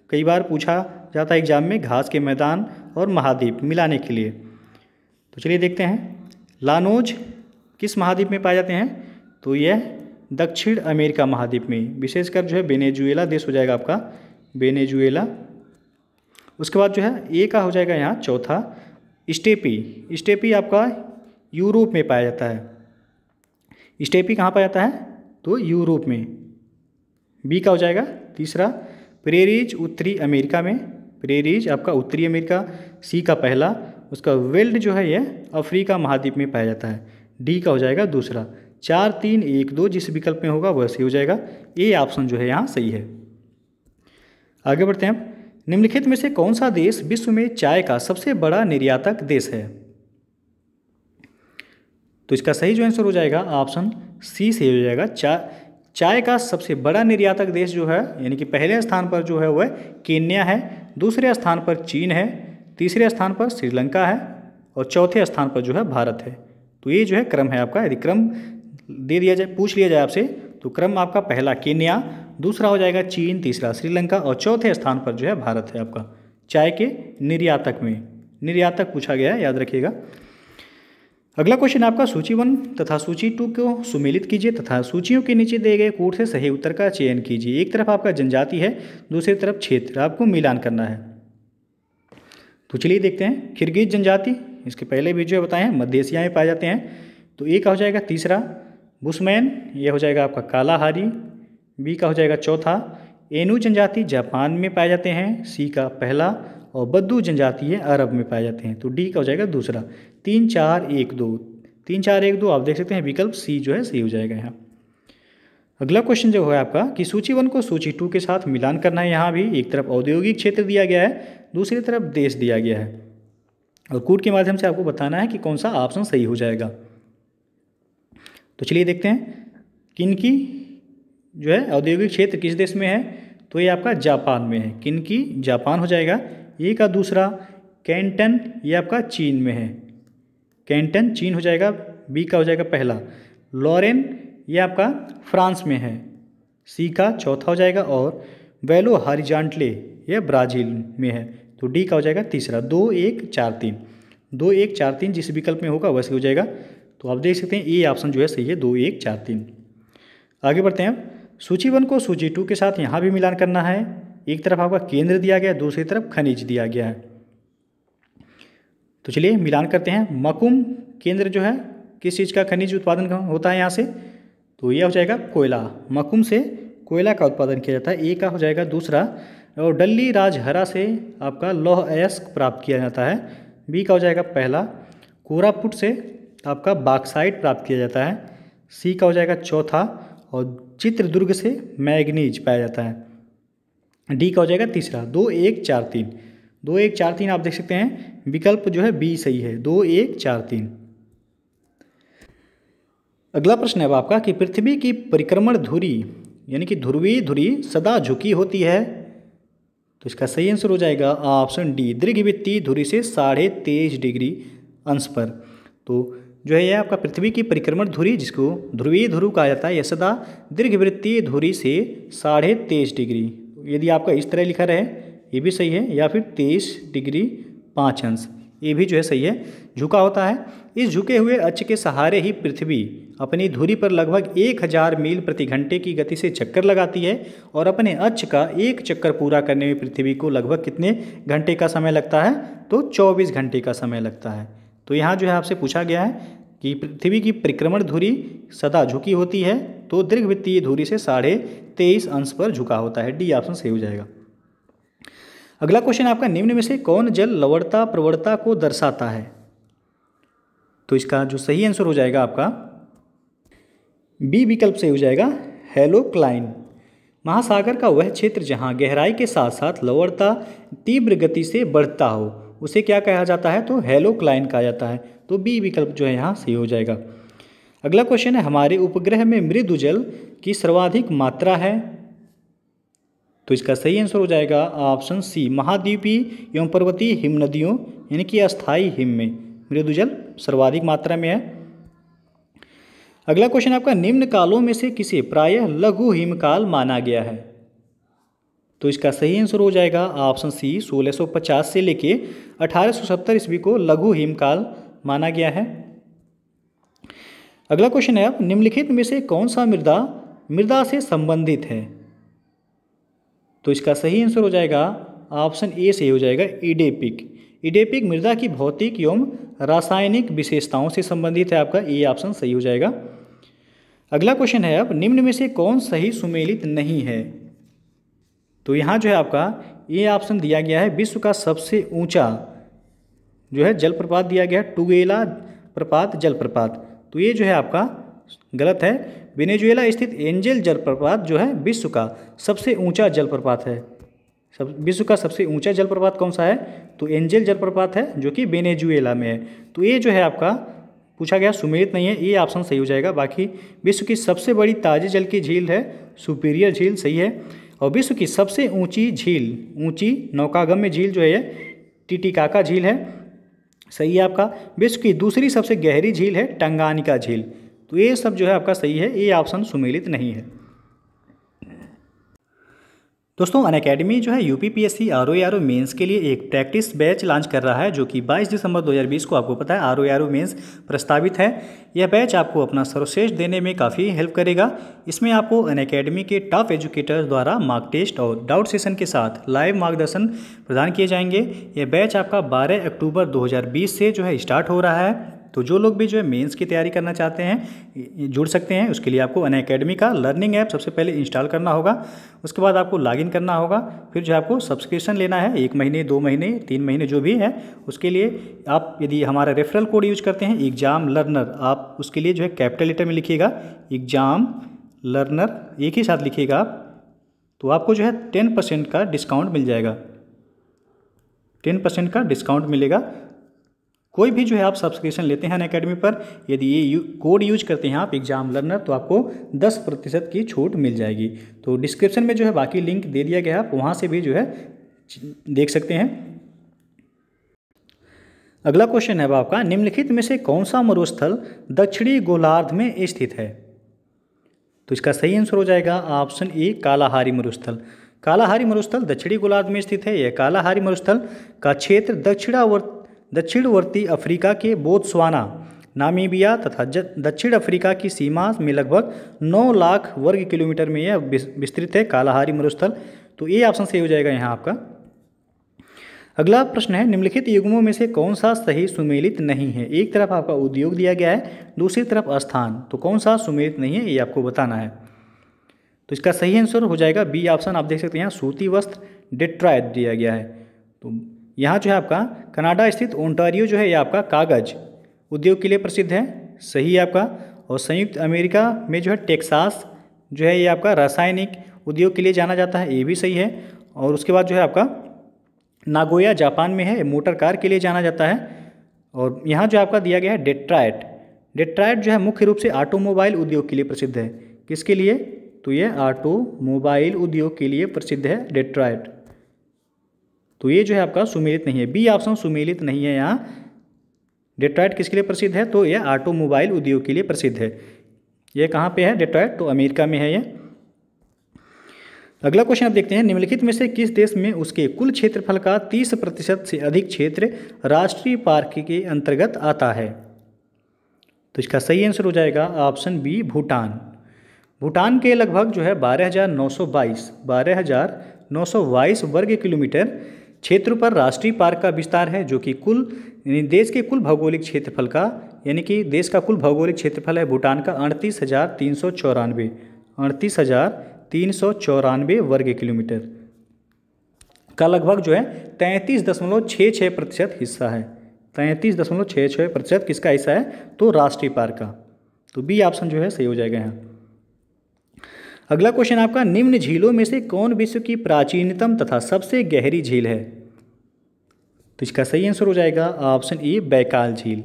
कई बार पूछा जाता है एग्जाम में, घास के मैदान और महाद्वीप मिलाने के लिए। तो चलिए देखते हैं लानोज किस महाद्वीप में पाए जाते हैं। तो यह दक्षिण अमेरिका महाद्वीप में, विशेषकर जो है वेनेजुएला देश हो जाएगा आपका, वेनेजुएला। उसके बाद जो है ए का हो जाएगा यहाँ चौथा स्टेपी। स्टेपी आपका यूरोप में पाया जाता है। स्टेपी कहाँ पाया जाता है तो यूरोप में। बी का हो जाएगा तीसरा प्रेरीज उत्तरी अमेरिका में, प्रेरीज आपका उत्तरी अमेरिका। सी का पहला, उसका वेल्ड जो है यह अफ्रीका महाद्वीप में पाया जाता है। डी का हो जाएगा दूसरा। 4 3 1 2 जिस विकल्प में होगा वह सही हो जाएगा। ए ऑप्शन जो है यहाँ सही है। आगे बढ़ते हैं। निम्नलिखित में से कौन सा देश विश्व में चाय का सबसे बड़ा निर्यातक देश है। तो इसका सही जो आंसर हो जाएगा ऑप्शन सी से हो जाएगा। चाय का सबसे बड़ा निर्यातक देश जो है, यानी कि पहले स्थान पर जो है वह केन्या है, दूसरे स्थान पर चीन है, तीसरे स्थान पर श्रीलंका है और चौथे स्थान पर जो है भारत है। तो ये जो है क्रम है आपका। यदि क्रम दे दिया जाए, पूछ लिया जाए आपसे, तो क्रम आपका पहला केन्या, दूसरा हो जाएगा चीन, तीसरा श्रीलंका और चौथे स्थान पर जो है भारत है आपका चाय के निर्यातक में। निर्यातक पूछा गया है, याद रखिएगा। अगला क्वेश्चन आपका सूची 1 तथा सूची 2 को सुमेलित कीजिए तथा सूचियों के नीचे दिए गए कोड से सही उत्तर का चयन कीजिए। एक तरफ आपका जनजाति है, दूसरी तरफ क्षेत्र, आपको मिलान करना है। तो चलिए देखते हैं। किर्गिज जनजाति, इसके पहले भी जो बताए हैं मध्य एशिया में पाए जाते हैं। तो ए का हो जाएगा तीसरा बुशमैन, यह हो जाएगा आपका कालाहारी। बी का हो जाएगा चौथा एनू जनजाति जापान में पाए जाते हैं। सी का पहला, और बद्दू जनजाति है अरब में पाए जाते हैं। तो डी का हो जाएगा दूसरा। 3 4 1 2, 3 4 1 2 आप देख सकते हैं विकल्प सी जो है सही हो जाएगा यहाँ। अगला क्वेश्चन जो है आपका कि सूची 1 को सूची 2 के साथ मिलान करना है। यहाँ भी एक तरफ औद्योगिक क्षेत्र दिया गया है, दूसरी तरफ देश दिया गया है और कोड के माध्यम से आपको बताना है कि कौन सा ऑप्शन सही हो जाएगा। तो चलिए देखते हैं किनकी जो है औद्योगिक क्षेत्र किस देश में है। तो ये आपका जापान में है। किनकी जापान हो जाएगा। ए का दूसरा कैंटन, ये आपका चीन में है, कैंटन चीन हो जाएगा। बी का हो जाएगा पहला लॉरेन, ये आपका फ्रांस में है। सी का चौथा हो जाएगा और बेलो हॉरिजॉन्टले, ये ब्राज़ील में है। तो डी का हो जाएगा तीसरा। 2 1 4 3, 2 1 4 3 जिस विकल्प में होगा वैसे हो जाएगा। तो आप देख सकते हैं ए ऑप्शन जो है सही है, 2 1 4 3। आगे बढ़ते हैं। सूची 1 को सूची 2 के साथ यहाँ भी मिलान करना है। एक तरफ आपका केंद्र दिया गया, दूसरी तरफ खनिज दिया गया है। तो चलिए मिलान करते हैं। मकुम केंद्र जो है किस चीज़ का खनिज उत्पादन होता है यहाँ से। तो यह हो जाएगा कोयला। मकुम से कोयला का उत्पादन किया जाता है। ए का हो जाएगा दूसरा। और डल्ली राजहरा से आपका लौह अयस्क प्राप्त किया जाता है। बी का हो जाएगा पहला। कोरापुट से आपका बॉक्साइट प्राप्त किया जाता है। सी का हो जाएगा चौथा। और चित्रदुर्ग से मैग्नीज पाया जाता है। डी का हो जाएगा तीसरा। 2 1 4 3, 2 1 4 3 आप देख सकते हैं विकल्प जो है बी सही है, 2 1 4 3। अगला प्रश्न है आपका कि पृथ्वी की परिक्रमण धुरी यानी कि ध्रुवीय धुरी सदा झुकी होती है। तो इसका सही आंसर हो जाएगा ऑप्शन डी, दीर्घवृत्तीय धुरी से 23.5 डिग्री अंश पर। तो जो है यह आपका पृथ्वी की परिक्रमण धुरी, जिसको ध्रुवीय ध्रुव कहा जाता है, यह सदा दीर्घवृत्तीय धुरी से 23.5 डिग्री, यदि आपका इस तरह लिखा रहे ये भी सही है, या फिर 23 डिग्री 5 अंश, ये भी जो है सही है, झुका होता है। इस झुके हुए अक्ष के सहारे ही पृथ्वी अपनी धुरी पर लगभग 1000 मील प्रति घंटे की गति से चक्कर लगाती है, और अपने अक्ष का एक चक्कर पूरा करने में पृथ्वी को लगभग कितने घंटे का समय लगता है? तो 24 घंटे का समय लगता है। तो यहाँ जो है आपसे पूछा गया है कि पृथ्वी की परिक्रमण धुरी सदा झुकी होती है, तो दीर्घवृत्तीय धुरी से 23.5 अंश पर झुका होता है। डी ऑप्शन सही हो जाएगा। अगला क्वेश्चन आपका, निम्न में से कौन जल लवणता प्रवणता को दर्शाता है? तो इसका जो सही आंसर हो जाएगा आपका बी विकल्प सही हो जाएगा, हेलोक्लाइन। महासागर का वह क्षेत्र जहां गहराई के साथ साथ लवणता तीव्र गति से बढ़ता हो उसे क्या कहा जाता है? तो हेलोक्लाइन कहा जाता है। तो बी विकल्प जो है यहाँ सही हो जाएगा। अगला क्वेश्चन है, हमारे उपग्रह में मृदु जल की सर्वाधिक मात्रा है? तो इसका सही आंसर हो जाएगा ऑप्शन सी, महाद्वीपीय एवं पर्वतीय हिम नदियों यानी कि अस्थायी हिम में मृदु जल सर्वाधिक मात्रा में है। अगला क्वेश्चन आपका, निम्न कालों में से किसे प्रायः लघु हिमकाल माना गया है? तो इसका सही आंसर हो जाएगा ऑप्शन सी, 1650 से लेके 1870 ईस्वी को लघु हिमकाल माना गया है। अगला क्वेश्चन है, निम्नलिखित में से कौन सा मृदा से संबंधित है? तो इसका सही आंसर हो जाएगा ऑप्शन ए सही हो जाएगा, इडेपिक। इडेपिक मृदा की भौतिक एवं रासायनिक विशेषताओं से संबंधित है, आपका ए ऑप्शन सही हो जाएगा। अगला क्वेश्चन है, अब निम्न में से कौन सही सुमेलित नहीं है? तो यहाँ जो है आपका ए ऑप्शन दिया गया है, विश्व का सबसे ऊंचा जो है जलप्रपात दिया गया है, टुगेला प्रपात जलप्रपात। तो ये जो है आपका गलत है। वेनेजुएला स्थित एंजेल जलप्रपात जो है विश्व का सबसे ऊंचा जलप्रपात है। विश्व का सबसे ऊंचा जलप्रपात कौन सा है? तो एंजेल जलप्रपात है, जो कि वेनेजुएला में है। तो ये जो है आपका पूछा गया सुमेलित नहीं है, ये ऑप्शन सही हो जाएगा। बाकी विश्व की सबसे बड़ी ताजे जल की झील है सुपीरियर झील, सही है। और विश्व की सबसे ऊंची झील, ऊंची नौकागम्य झील जो है टिटिकाका झील है, सही है आपका। विश्व की दूसरी सबसे गहरी झील है टंगानिका झील। तो ये सब जो है आपका सही है, ये ऑप्शन सुमेलित नहीं है। दोस्तों अनअकैडमी जो है यूपीपीएससी आरओ मेंस के लिए एक प्रैक्टिस बैच लॉन्च कर रहा है, जो कि 22 दिसंबर 2020 को आपको पता है आरओ मेंस प्रस्तावित है। यह बैच आपको अपना सर्वश्रेष्ठ देने में काफ़ी हेल्प करेगा। इसमें आपको अनअकैडमी के टॉप एजुकेटर्स द्वारा मार्क टेस्ट और डाउट सेशन के साथ लाइव मार्गदर्शन प्रदान किए जाएंगे। यह बैच आपका 12 अक्टूबर 2020 से जो है स्टार्ट हो रहा है। तो जो लोग भी जो है मेंस की तैयारी करना चाहते हैं जुड़ सकते हैं। उसके लिए आपको अनअकैडमी का लर्निंग ऐप सबसे पहले इंस्टॉल करना होगा, उसके बाद आपको लॉगिन करना होगा, फिर जो आपको सब्सक्रिप्शन लेना है 1 महीने 2 महीने 3 महीने जो भी है। उसके लिए आप यदि हमारा रेफरल कोड यूज करते हैं एग्जाम लर्नर, आप उसके लिए जो है कैपिटल लेटर में लिखिएगा एग्जाम लर्नर, एक ही साथ लिखिएगा आप, तो आपको जो है 10% का डिस्काउंट मिल जाएगा, 10% का डिस्काउंट मिलेगा। कोई भी जो है आप सब्सक्रिप्शन लेते हैं अनअकैडमी पर, यदि ये कोड यूज करते हैं आप एग्जाम लर्नर, तो आपको 10% की छूट मिल जाएगी। तो डिस्क्रिप्शन में जो है बाकी लिंक दे दिया गया है, आप वहाँ से भी जो है देख सकते हैं। अगला क्वेश्चन है आपका, निम्नलिखित में से कौन सा मरुस्थल दक्षिणी गोलार्ध में स्थित है? तो इसका सही आंसर हो जाएगा ऑप्शन ए, कालाहारी मरुस्थल। कालाहारी मरुस्थल दक्षिणी गोलार्ध में स्थित है। यह कालाहारी मरुस्थल का क्षेत्र दक्षिणवर्ती अफ्रीका के बोत्सवाना, नामीबिया तथा दक्षिण अफ्रीका की सीमा में लगभग 9 लाख वर्ग किलोमीटर में यह विस्तृत है, कालाहारी मरुस्थल। तो ये ऑप्शन सही हो जाएगा यहाँ आपका। अगला प्रश्न है, निम्नलिखित युग्मों में से कौन सा सही सुमेलित नहीं है? एक तरफ आपका उद्योग दिया गया है, दूसरी तरफ स्थान, तो कौन सा सुमेलित नहीं है ये आपको बताना है। तो इसका सही आंसर हो जाएगा बी ऑप्शन। आप देख सकते हैं यहाँ सूती वस्त्र डेट्रॉयट दिया गया है। तो यहाँ जो है आपका कनाडा स्थित ओंटारियो जो है ये आपका कागज उद्योग के लिए प्रसिद्ध है, सही है आपका। और संयुक्त अमेरिका में जो है टेक्सास जो है ये आपका रासायनिक उद्योग के लिए जाना जाता है, ये भी सही है। और उसके बाद जो है आपका नागोया जापान में है, मोटर कार के लिए जाना जाता है। और यहाँ जो आपका दिया गया है डेट्रॉयट जो है मुख्य रूप से ऑटोमोबाइल उद्योग के लिए प्रसिद्ध है। किसके लिए? तो ये ऑटोमोबाइल उद्योग के लिए प्रसिद्ध है डेट्रॉयट। तो ये जो है आपका सुमेलित नहीं है, बी ऑप्शन सुमेलित नहीं है यहाँ। डेट्रॉयट किसके लिए प्रसिद्ध है? तो यह ऑटोमोबाइल उद्योग के लिए प्रसिद्ध है। यह कहाँ पे है डेट्रॉयट? तो अमेरिका में है यह। अगला क्वेश्चन आप देखते हैं, निम्नलिखित में से किस देश में उसके कुल क्षेत्रफल का 30% से अधिक क्षेत्र राष्ट्रीय पार्क के अंतर्गत आता है? तो इसका सही आंसर हो जाएगा ऑप्शन बी, भूटान। भूटान के लगभग जो है 12,922 वर्ग किलोमीटर क्षेत्र पर राष्ट्रीय पार्क का विस्तार है, जो कि देश के कुल भौगोलिक क्षेत्रफल का, यानी कि देश का कुल भौगोलिक क्षेत्रफल है भूटान का 38,394 वर्ग किलोमीटर का लगभग जो है 33.66% हिस्सा है। 33.66% किसका हिस्सा है? तो राष्ट्रीय पार्क का। तो बी ऑप्शन जो है सही हो जाएगा यहाँ। अगला क्वेश्चन आपका, निम्न झीलों में से कौन विश्व की प्राचीनतम तथा सबसे गहरी झील है? तो इसका सही आंसर हो जाएगा ऑप्शन ए, बैकाल झील।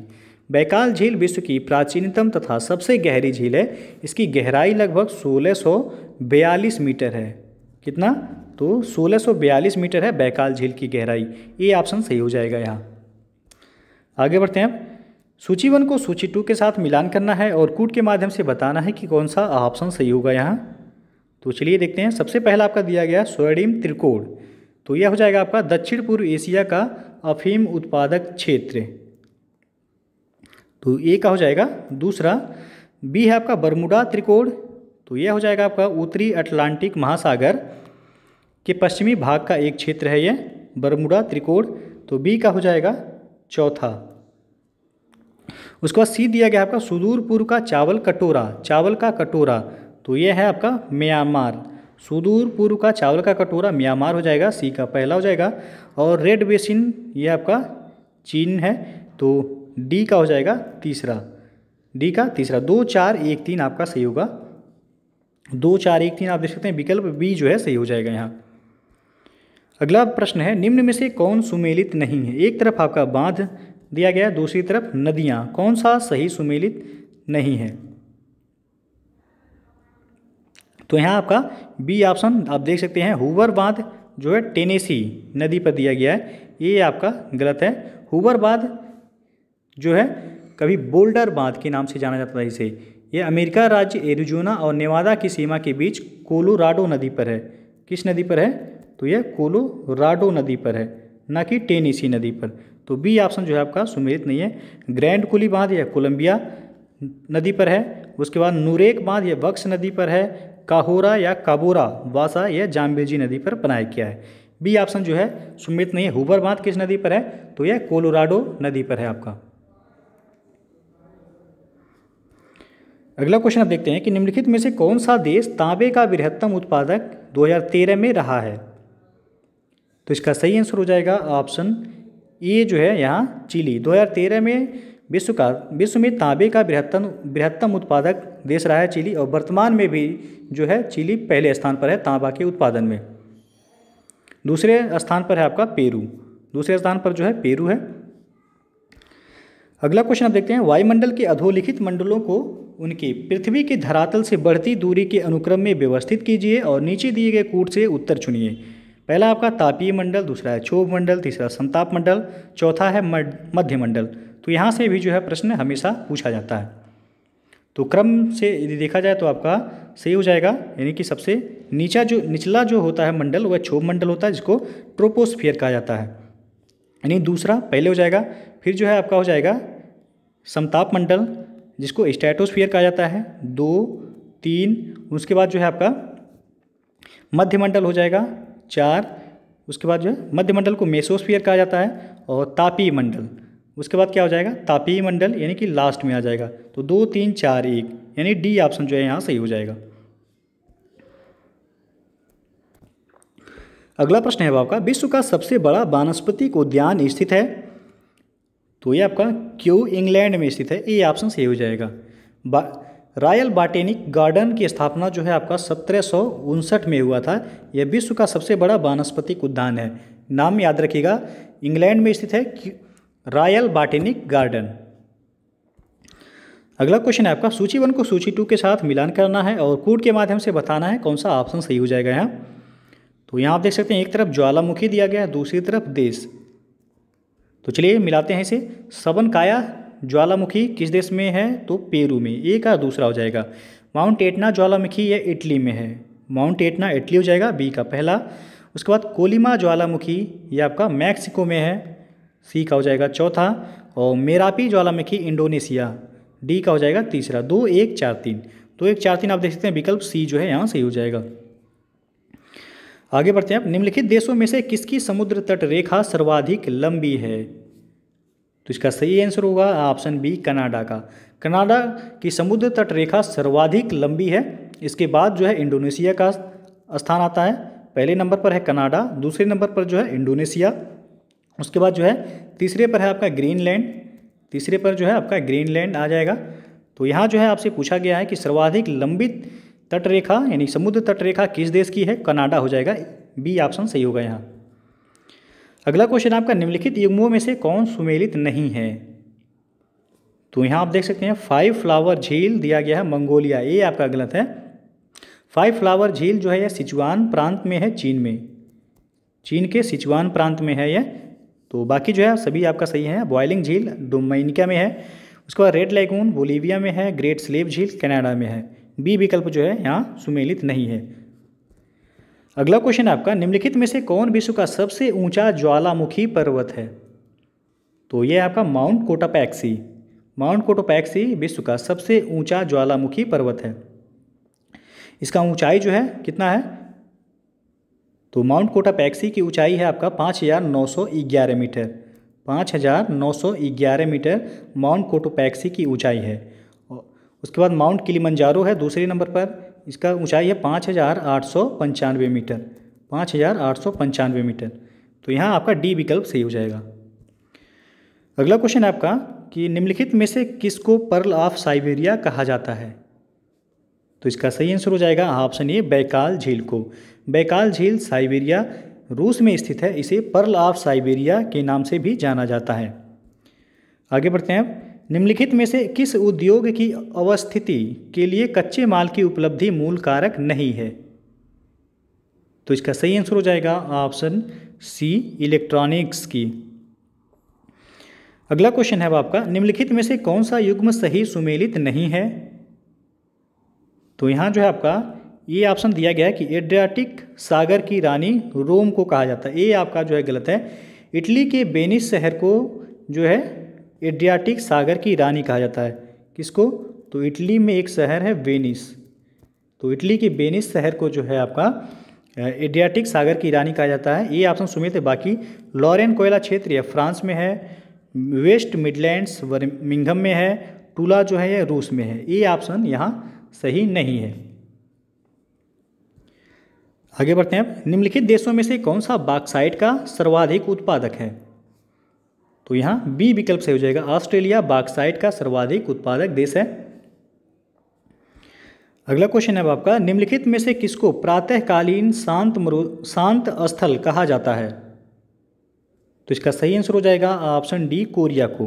बैकाल झील विश्व की प्राचीनतम तथा सबसे गहरी झील है। इसकी गहराई लगभग 1642 मीटर है। कितना? तो 1642 मीटर है बैकाल झील की गहराई। ये ऑप्शन सही हो जाएगा यहाँ। आगे बढ़ते हैं। अब सूची 1 को सूची 2 के साथ मिलान करना है और कूट के माध्यम से बताना है कि कौन सा ऑप्शन सही होगा यहाँ। तो चलिए देखते हैं। सबसे पहला आपका दिया गया स्वर्णिम त्रिकोण, तो यह हो जाएगा आपका दक्षिण पूर्व एशिया का अफीम उत्पादक क्षेत्र। तो ए का हो जाएगा। दूसरा बी है आपका बरमुडा त्रिकोण, तो यह हो जाएगा आपका उत्तरी अटलांटिक महासागर के पश्चिमी भाग का एक क्षेत्र है यह बरमुडा त्रिकोण। तो बी का हो जाएगा चौथा। उसके बाद सी दिया गया आपका सुदूर पूर्व का चावल का कटोरा, तो यह है आपका म्यांमार। सुदूर पूर्व का चावल का कटोरा म्यांमार हो जाएगा, सी का पहला हो जाएगा। और रेड बेसिन ये आपका चीन है, तो डी का हो जाएगा तीसरा। 2 4 1 3 आपका सही होगा। 2 4 1 3 आप देख सकते हैं, विकल्प बी जो है सही हो जाएगा यहाँ। अगला प्रश्न है, निम्न में से कौन सुमेलित नहीं है? एक तरफ आपका बांध दिया गया है, दूसरी तरफ नदियाँ, कौन सा सही सुमेलित नहीं है? तो यहाँ आपका बी ऑप्शन आप देख सकते हैं, हूवर बांध जो है टेनेसी नदी पर दिया गया है, ये आपका गलत है। हूवर बांध जो है कभी बोल्डर बांध के नाम से जाना जाता है इसे। यह अमेरिका राज्य एरिजोना और नेवादा की सीमा के बीच कोलोराडो नदी पर है। किस नदी पर है? तो यह कोलोराडो नदी पर है, ना कि टेनेसी नदी पर। तो बी ऑप्शन जो है आपका सुमेलित नहीं है। ग्रैंड कुली बांध यह कोलंबिया नदी पर है। उसके बाद नूरेक बांध यह बक्स नदी पर है। काहोरा या काबोरा वासा यह जाम्बेजी नदी पर बनाया गया है। बी ऑप्शन जो है सुमेलित नहीं है। हूवर बांध किस नदी पर है? तो यह कोलोराडो नदी पर है आपका। अगला क्वेश्चन आप देखते हैं कि निम्नलिखित में से कौन सा देश तांबे का बृहत्तम उत्पादक 2013 में रहा है? तो इसका सही आंसर हो जाएगा ऑप्शन ए जो है यहाँ चिली। 2013 में विश्व में तांबे का बृहत्तम उत्पादक देश रहा है चिली, और वर्तमान में भी जो है चिली पहले स्थान पर है तांबा के उत्पादन में। दूसरे स्थान पर है आपका पेरू। दूसरे स्थान पर जो है पेरू है। अगला क्वेश्चन आप देखते हैं, वायुमंडल के अधोलिखित मंडलों को उनकी पृथ्वी के धरातल से बढ़ती दूरी के अनुक्रम में व्यवस्थित कीजिए और नीचे दिए गए कूट से उत्तर चुनिए। पहला आपका तापीय मंडल, दूसरा है क्षोभ मंडल, तीसरा समताप मंडल, चौथा है मध्य मंडल। तो यहाँ से भी जो है प्रश्न हमेशा पूछा जाता है। तो क्रम से यदि देखा जाए तो आपका सही हो जाएगा, यानी कि सबसे निचला जो होता है मंडल वह क्षोभ मंडल होता है, जिसको ट्रोपोस्फियर कहा जाता है, यानी दूसरा पहले हो जाएगा। फिर जो है आपका हो जाएगा समताप मंडल, जिसको स्ट्रेटोस्फियर कहा जाता है, 2 3। उसके बाद जो है आपका मध्य मंडल हो जाएगा 4। उसके बाद जो है मध्य मंडल को मेसोस्फियर कहा जाता है, और तापीय मंडल उसके बाद क्या हो जाएगा तापीय मंडल, यानी कि लास्ट में आ जाएगा। तो 2 3 4 1, यानी डी ऑप्शन जो है यहाँ सही हो जाएगा। अगला प्रश्न है आपका, विश्व का सबसे बड़ा वानस्पतिक उद्यान स्थित है? तो ये आपका क्यों इंग्लैंड में स्थित है, ये ऑप्शन सही हो जाएगा। रॉयल बॉटेनिक गार्डन की स्थापना जो है आपका 1759 में हुआ था। यह विश्व का सबसे बड़ा वानस्पतिक उद्यान है। नाम याद रखिएगा, इंग्लैंड में स्थित है रॉयल बॉटेनिक गार्डन। अगला क्वेश्चन है आपका, सूची 1 को सूची 2 के साथ मिलान करना है और कूट के माध्यम से बताना है कौन सा ऑप्शन सही हो जाएगा यहाँ। तो यहाँ आप देख सकते हैं, एक तरफ ज्वालामुखी दिया गया है, दूसरी तरफ देश। तो चलिए मिलाते हैं इसे। सबनकाया ज्वालामुखी किस देश में है? तो पेरू में। ए का दूसरा हो जाएगा। माउंट एटना ज्वालामुखी ये इटली में है। माउंट एटना इटली हो जाएगा, बी का पहला। उसके बाद कोलिमा ज्वालामुखी ये आपका मैक्सिको में है, सी का हो जाएगा चौथा। और मेरापी ज्वालामुखी इंडोनेशिया, डी का हो जाएगा तीसरा। 2 1 4 3, 2 1 4 3 आप देख सकते हैं विकल्प सी जो है यहाँ सही हो जाएगा। आगे बढ़ते हैं आप। निम्नलिखित देशों में से किसकी समुद्र तट रेखा सर्वाधिक लंबी है? तो इसका सही आंसर होगा ऑप्शन बी कनाडा का। कनाडा की समुद्र तट रेखा सर्वाधिक लंबी है। इसके बाद जो है इंडोनेशिया का स्थान आता है। पहले नंबर पर है कनाडा, दूसरे नंबर पर जो है इंडोनेशिया, उसके बाद जो है तीसरे पर है आपका ग्रीनलैंड, तीसरे पर जो है आपका ग्रीनलैंड आ जाएगा। तो यहाँ जो है आपसे पूछा गया है कि सर्वाधिक लंबी तट रेखा यानी समुद्र तट रेखा किस देश की है? कनाडा हो जाएगा, बी ऑप्शन सही होगा यहाँ। अगला क्वेश्चन आपका, निम्नलिखित युग्मों में से कौन सुमेलित नहीं है? तो यहाँ आप देख सकते हैं 5 फ्लावर झील दिया गया है मंगोलिया, ये आपका गलत है। 5 फ्लावर झील जो है यह सिचुआन प्रांत में है, चीन में, चीन के सिचुआन प्रांत में है यह। तो बाकी जो है सभी आपका सही है। बॉयलिंग झील डोमिनिका में है, उसके बाद रेड लैगून बोलीविया में है, ग्रेट स्लेव झील कनाडा में है। बी विकल्प जो है यहाँ सुमेलित नहीं है। अगला क्वेश्चन आपका, निम्नलिखित में से कौन विश्व का सबसे ऊंचा ज्वालामुखी पर्वत है? तो ये आपका माउंट कोटापैक्सी, माउंट कोटापैक्सी विश्व का सबसे ऊंचा ज्वालामुखी पर्वत है। इसका ऊंचाई जो है कितना है? तो माउंट कोटापैक्सी की ऊंचाई है आपका 5911 मीटर, 5911 मीटर माउंट कोटापैक्सी की ऊंचाई है। उसके बाद माउंट किलिमंजारो है दूसरे नंबर पर, इसका ऊंचाई है 5895 मीटर, 5895 मीटर। तो यहाँ आपका डी विकल्प सही हो जाएगा। अगला क्वेश्चन आपका कि निम्नलिखित में से किसको पर्ल ऑफ साइबेरिया कहा जाता है? तो इसका सही आंसर हो जाएगा ऑप्शन ए बैकाल झील को। बैकाल झील साइबेरिया रूस में स्थित है, इसे पर्ल ऑफ साइबेरिया के नाम से भी जाना जाता है। आगे बढ़ते हैं। निम्नलिखित में से किस उद्योग की अवस्थिति के लिए कच्चे माल की उपलब्धि मूल कारक नहीं है? तो इसका सही आंसर हो जाएगा ऑप्शन सी इलेक्ट्रॉनिक्स की। अगला क्वेश्चन है आपका, निम्नलिखित में से कौन सा युग्म सही सुमेलित नहीं है? तो यहाँ जो है आपका ये ऑप्शन दिया गया है कि एड्रियाटिक सागर की रानी रोम को कहा जाता है, ये आपका जो है गलत है। इटली के वेनिस शहर को जो है एड्रियाटिक सागर की रानी कहा जाता है। किसको? तो इटली में एक शहर है वेनिस, तो इटली के वेनिस शहर को जो है आपका एड्रियाटिक सागर की रानी कहा जाता है। ये ऑप्शन सुमित है। बाकी लॉरेन कोयला क्षेत्र यह फ्रांस में है, वेस्ट मिडलैंड्स बर्मिंघम में है, टूला जो है यह रूस में है। ये ऑप्शन यहाँ सही नहीं है। आगे बढ़ते हैं अब। निम्नलिखित देशों में से कौन सा बॉक्साइट का सर्वाधिक उत्पादक है? तो यहाँ बी विकल्प सही हो जाएगा। ऑस्ट्रेलिया बॉक्साइट का सर्वाधिक उत्पादक देश है। अगला क्वेश्चन है आपका, निम्नलिखित में से किसको प्रातःकालीन शांत स्थल कहा जाता है? तो इसका सही आंसर हो जाएगा ऑप्शन डी कोरिया को।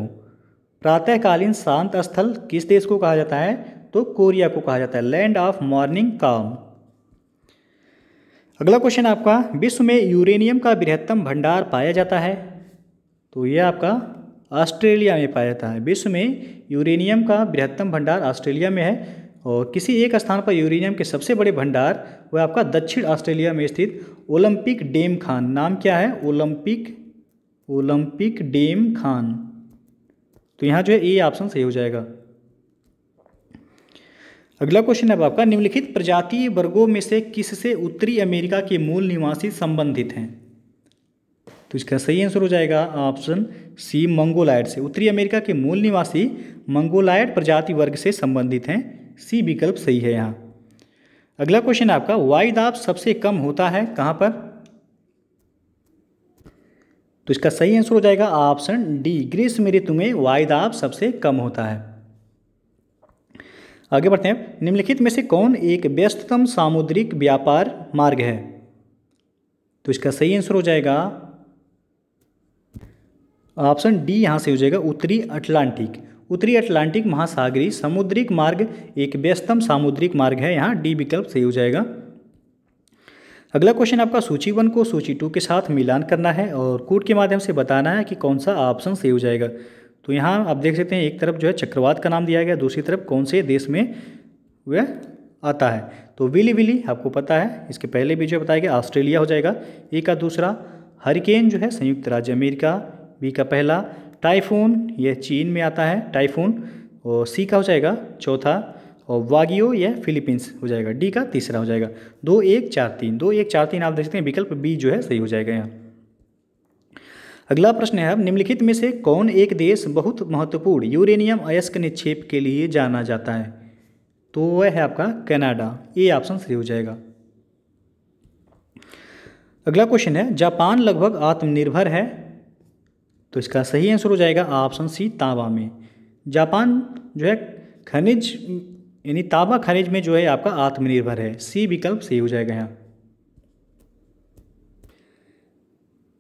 प्रातःकालीन शांत स्थल किस देश को कहा जाता है? तो कोरिया को कहा जाता है, लैंड ऑफ मॉर्निंग काम। अगला क्वेश्चन आपका, विश्व में यूरेनियम का बृहत्तम भंडार पाया जाता है? तो ये आपका ऑस्ट्रेलिया में पाया जाता है। विश्व में यूरेनियम का बृहत्तम भंडार ऑस्ट्रेलिया में है। और किसी एक स्थान पर यूरेनियम के सबसे बड़े भंडार वह आपका दक्षिण ऑस्ट्रेलिया में स्थित ओलंपिक डेम खान, नाम क्या है? Olympic dame Khan. तो यहाँ जो है ए ऑप्शन सही हो जाएगा। अगला क्वेश्चन है आपका, निम्नलिखित प्रजातीय वर्गों में से किससे उत्तरी अमेरिका के मूल निवासी संबंधित हैं? तो इसका सही आंसर हो जाएगा ऑप्शन सी मंगोलायड से। उत्तरी अमेरिका के मूल निवासी मंगोलायड प्रजाति वर्ग से संबंधित हैं, सी विकल्प सही है यहाँ। अगला क्वेश्चन आपका, वायुदाब सबसे कम होता है कहाँ पर? तो इसका सही आंसर हो जाएगा ऑप्शन डी ग्रीष्म ऋतु में वायुदाब सबसे कम होता है। आगे बढ़ते हैं। निम्नलिखित में से कौन एक व्यस्ततम सामुद्रिक व्यापार मार्ग है? तो इसका सही आंसर हो जाएगा ऑप्शन डी यहाँ से हो जाएगा उत्तरी अटलांटिक। उत्तरी अटलांटिक महासागरीय समुद्रिक मार्ग एक व्यस्ततम सामुद्रिक मार्ग है, यहाँ डी विकल्प सही हो जाएगा। अगला क्वेश्चन आपका, सूची 1 को सूची 2 के साथ मिलान करना है और कूट के माध्यम से बताना है कि कौन सा ऑप्शन सही हो जाएगा। तो यहाँ आप देख सकते हैं एक तरफ जो है चक्रवात का नाम दिया गया, दूसरी तरफ कौन से देश में वह आता है। तो विली विली आपको पता है, इसके पहले भी जो बताया गया ऑस्ट्रेलिया हो जाएगा। ए का दूसरा, हरिकेन जो है संयुक्त राज्य अमेरिका, बी का पहला, टाइफून यह चीन में आता है टाइफून, और सी का हो जाएगा चौथा, और वागियो यह फिलीपींस हो जाएगा, डी का तीसरा हो जाएगा। 2 1 4 3, 2 1 4 3 आप देख सकते हैं, विकल्प बी जो है सही हो जाएगा यहाँ। अगला प्रश्न है, अब निम्नलिखित में से कौन एक देश बहुत महत्वपूर्ण यूरेनियम अयस्क निक्षेप के लिए जाना जाता है? तो वह है आपका कनाडा, ए ऑप्शन सही हो जाएगा। अगला क्वेश्चन है, जापान लगभग आत्मनिर्भर है, तो इसका सही आंसर हो जाएगा ऑप्शन सी तांबा में। जापान जो है खनिज यानी तांबा खनिज में जो है आपका आत्मनिर्भर है, सी विकल्प सही हो जाएगा यहाँ।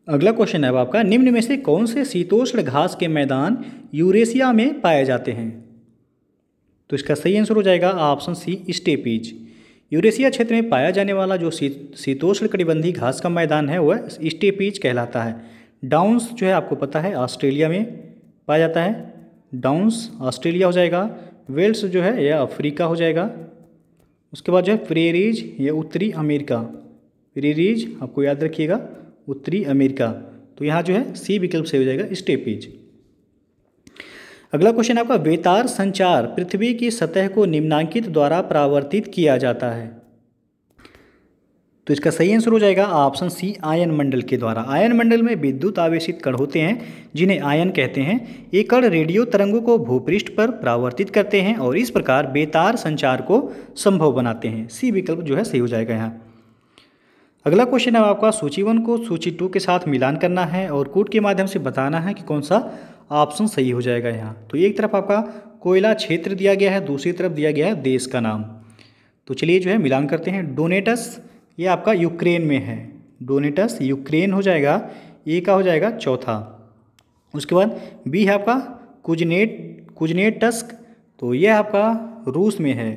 अगला क्वेश्चन है अब आपका, निम्न में से कौन से शीतोष्ण घास के मैदान यूरेशिया में पाए जाते हैं? तो इसका सही आंसर हो जाएगा ऑप्शन सी स्टेपीज। यूरेशिया क्षेत्र में पाया जाने वाला जो शीतोष्ण कटिबंधीय घास का मैदान है वह स्टेपीज कहलाता है। डाउन्स जो है आपको पता है ऑस्ट्रेलिया में पाया जाता है, डाउन्स ऑस्ट्रेलिया हो जाएगा। वेल्स जो है यह अफ्रीका हो जाएगा। उसके बाद जो है प्रेरीज ये उत्तरी अमेरिका, प्रेरीज आपको याद रखिएगा उत्तरी अमेरिका, तो यहाँ जो है सी विकल्प से हो जाएगा स्टेपीज। अगला क्वेश्चन आपका, बेतार संचार पृथ्वी की सतह को निम्नांकित द्वारा परावर्तित किया जाता है, तो इसका सही आंसर हो जाएगा ऑप्शन सी आयन मंडल के द्वारा। आयन मंडल में विद्युत आवेशित कण होते हैं जिन्हें आयन कहते हैं। ये कण रेडियो तरंगों को भूपृष्ठ पर परावर्तित करते हैं और इस प्रकार बेतार संचार को संभव बनाते हैं, सी विकल्प जो है सही हो जाएगा यहाँ। अगला क्वेश्चन है आपका, सूची 1 को सूची 2 के साथ मिलान करना है और कूट के माध्यम से बताना है कि कौन सा ऑप्शन सही हो जाएगा यहाँ। तो एक तरफ आपका कोयला क्षेत्र दिया गया है, दूसरी तरफ दिया गया है देश का नाम। तो चलिए जो है मिलान करते हैं। डोनेटस ये आपका यूक्रेन में है, डोनेटस यूक्रेन हो जाएगा, ए का हो जाएगा चौथा। उसके बाद बी है आपका कुजनेटस्क, तो यह आपका रूस में है,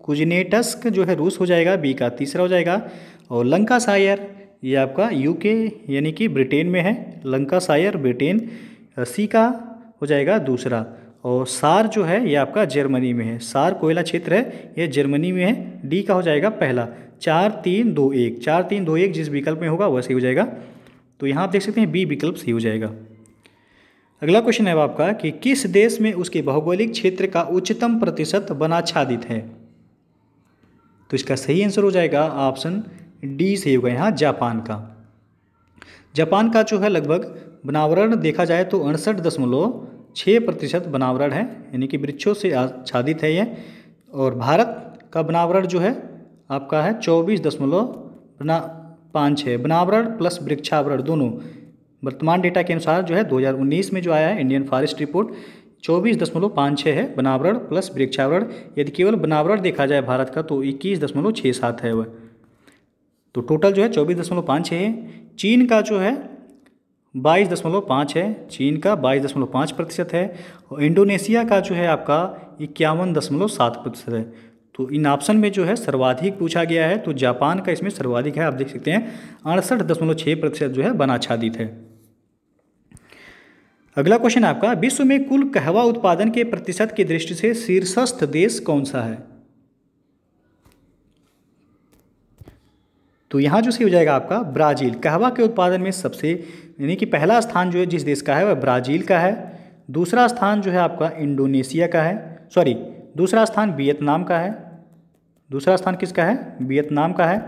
कुजनेटस्क जो है रूस हो जाएगा, बी का तीसरा हो जाएगा। और लंकाशायर ये आपका यूके यानी कि ब्रिटेन में है, लंकाशायर ब्रिटेन, सी का हो जाएगा दूसरा। और सार जो है ये आपका जर्मनी में है, सार कोयला क्षेत्र है ये जर्मनी में है, डी का हो जाएगा पहला। 4 3 2 1, 4 3 2 1 जिस विकल्प में होगा वह सही हो जाएगा। तो यहाँ आप देख सकते हैं बी विकल्प सही हो जाएगा। अगला क्वेश्चन है आपका कि किस देश में उसके भौगोलिक क्षेत्र का उच्चतम प्रतिशत वनाच्छादित है? तो इसका सही आंसर हो जाएगा ऑप्शन डी सही होगा यहाँ, जापान का। जापान का जो है लगभग वनावरण देखा जाए तो 68.6% वनावरण है, यानी कि वृक्षों से आच्छादित है ये। और भारत का वनावरण जो है आपका है 24.56 वनावरण प्लस वृक्षावरण दोनों। वर्तमान डेटा के अनुसार जो है 2019 में जो आया है इंडियन फॉरेस्ट रिपोर्ट 24.56 है वनावरण प्लस वृक्षावरण। यदि केवल वनावरण देखा जाए भारत का तो 21.67 है वह, तो टोटल जो है 24.5 है। चीन का जो है 22.5 है, चीन का 22.5% है। और इंडोनेशिया का जो है आपका 51.7% है। तो इन ऑप्शन में जो है सर्वाधिक पूछा गया है तो जापान का इसमें सर्वाधिक है, आप देख सकते हैं 68.6% जो है वनाच्छादित है। अगला क्वेश्चन आपका, विश्व में कुल कहवा उत्पादन के प्रतिशत की दृष्टि से शीर्षस्थ देश कौन सा है? तो यहाँ जो सही हो जाएगा आपका ब्राज़ील। कहवा के उत्पादन में सबसे यानी कि पहला स्थान जो है जिस देश का है वह ब्राज़ील का है, दूसरा स्थान जो है आपका इंडोनेशिया का है, सॉरी दूसरा स्थान वियतनाम का है, दूसरा स्थान किसका है? वियतनाम का है।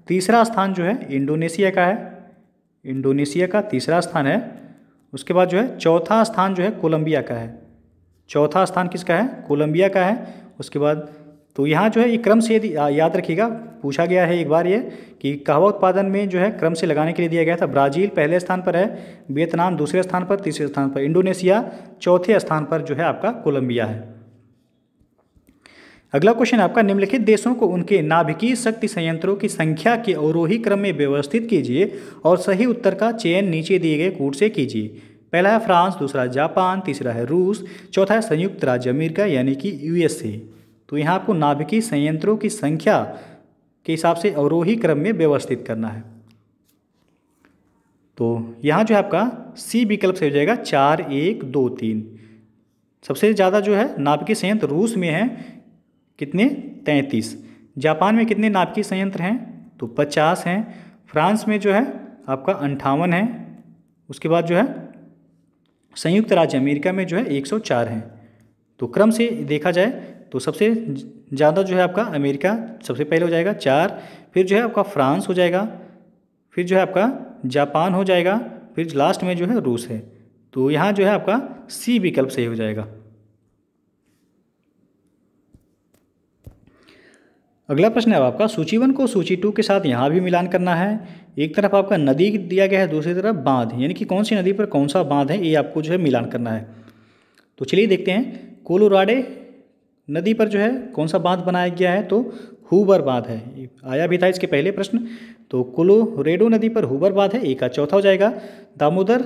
तीसरा स्थान जो है इंडोनेशिया का है, इंडोनेशिया का तीसरा स्थान है। उसके बाद जो है चौथा स्थान जो है कोलंबिया का है, चौथा स्थान किसका है? कोलंबिया का है। उसके बाद तो यहाँ जो है ये क्रम से यदि याद रखिएगा पूछा गया है एक बार ये कि कहवा उत्पादन में जो है क्रम से लगाने के लिए दिया गया था। ब्राज़ील पहले स्थान पर है, वियतनाम दूसरे स्थान पर, तीसरे स्थान पर इंडोनेशिया, चौथे स्थान पर जो है आपका कोलंबिया है। अगला क्वेश्चन आपका, निम्नलिखित देशों को उनके नाभिकीय शक्ति संयंत्रों की संख्या के अवरोही क्रम में व्यवस्थित कीजिए और सही उत्तर का चयन नीचे दिए गए कूट से कीजिए। पहला है फ्रांस, दूसरा जापान, तीसरा है रूस, चौथा है संयुक्त राज्य अमेरिका यानी कि यूएसए। तो यहाँ आपको नाभिकीय संयंत्रों की संख्या के हिसाब से अवरोही क्रम में व्यवस्थित करना है। तो यहाँ जो है आपका सी विकल्प से हो जाएगा 4, 1, 2, 3। सबसे ज़्यादा जो है नाभिकीय संयंत्र रूस में है, कितने? 33। जापान में कितने नाभिकीय संयंत्र हैं? तो 50 हैं। फ्रांस में जो है आपका 58 है। उसके बाद जो है संयुक्त राज्य अमेरिका में जो है 104 हैं। तो क्रम से देखा जाए तो सबसे ज़्यादा जो है आपका अमेरिका सबसे पहले हो जाएगा 4, फिर जो है आपका फ्रांस हो जाएगा, फिर जो है आपका जापान हो जाएगा, फिर लास्ट में जो है रूस है। तो यहाँ जो है आपका सी विकल्प सही हो जाएगा। अगला प्रश्न है आपका सूची 1 को सूची 2 के साथ यहाँ भी मिलान करना है। एक तरफ आपका नदी दिया गया है, दूसरी तरफ बांध, यानी कि कौन सी नदी पर कौन सा बांध है ये आपको जो है मिलान करना है। तो चलिए देखते हैं। कोलोराडो नदी पर जो है कौन सा बांध बनाया गया है? तो हूबर बांध है। आया भी था इसके पहले प्रश्न। तो कोलोराडो नदी पर हूबर बांध है, ए का चौथा हो जाएगा। दामोदर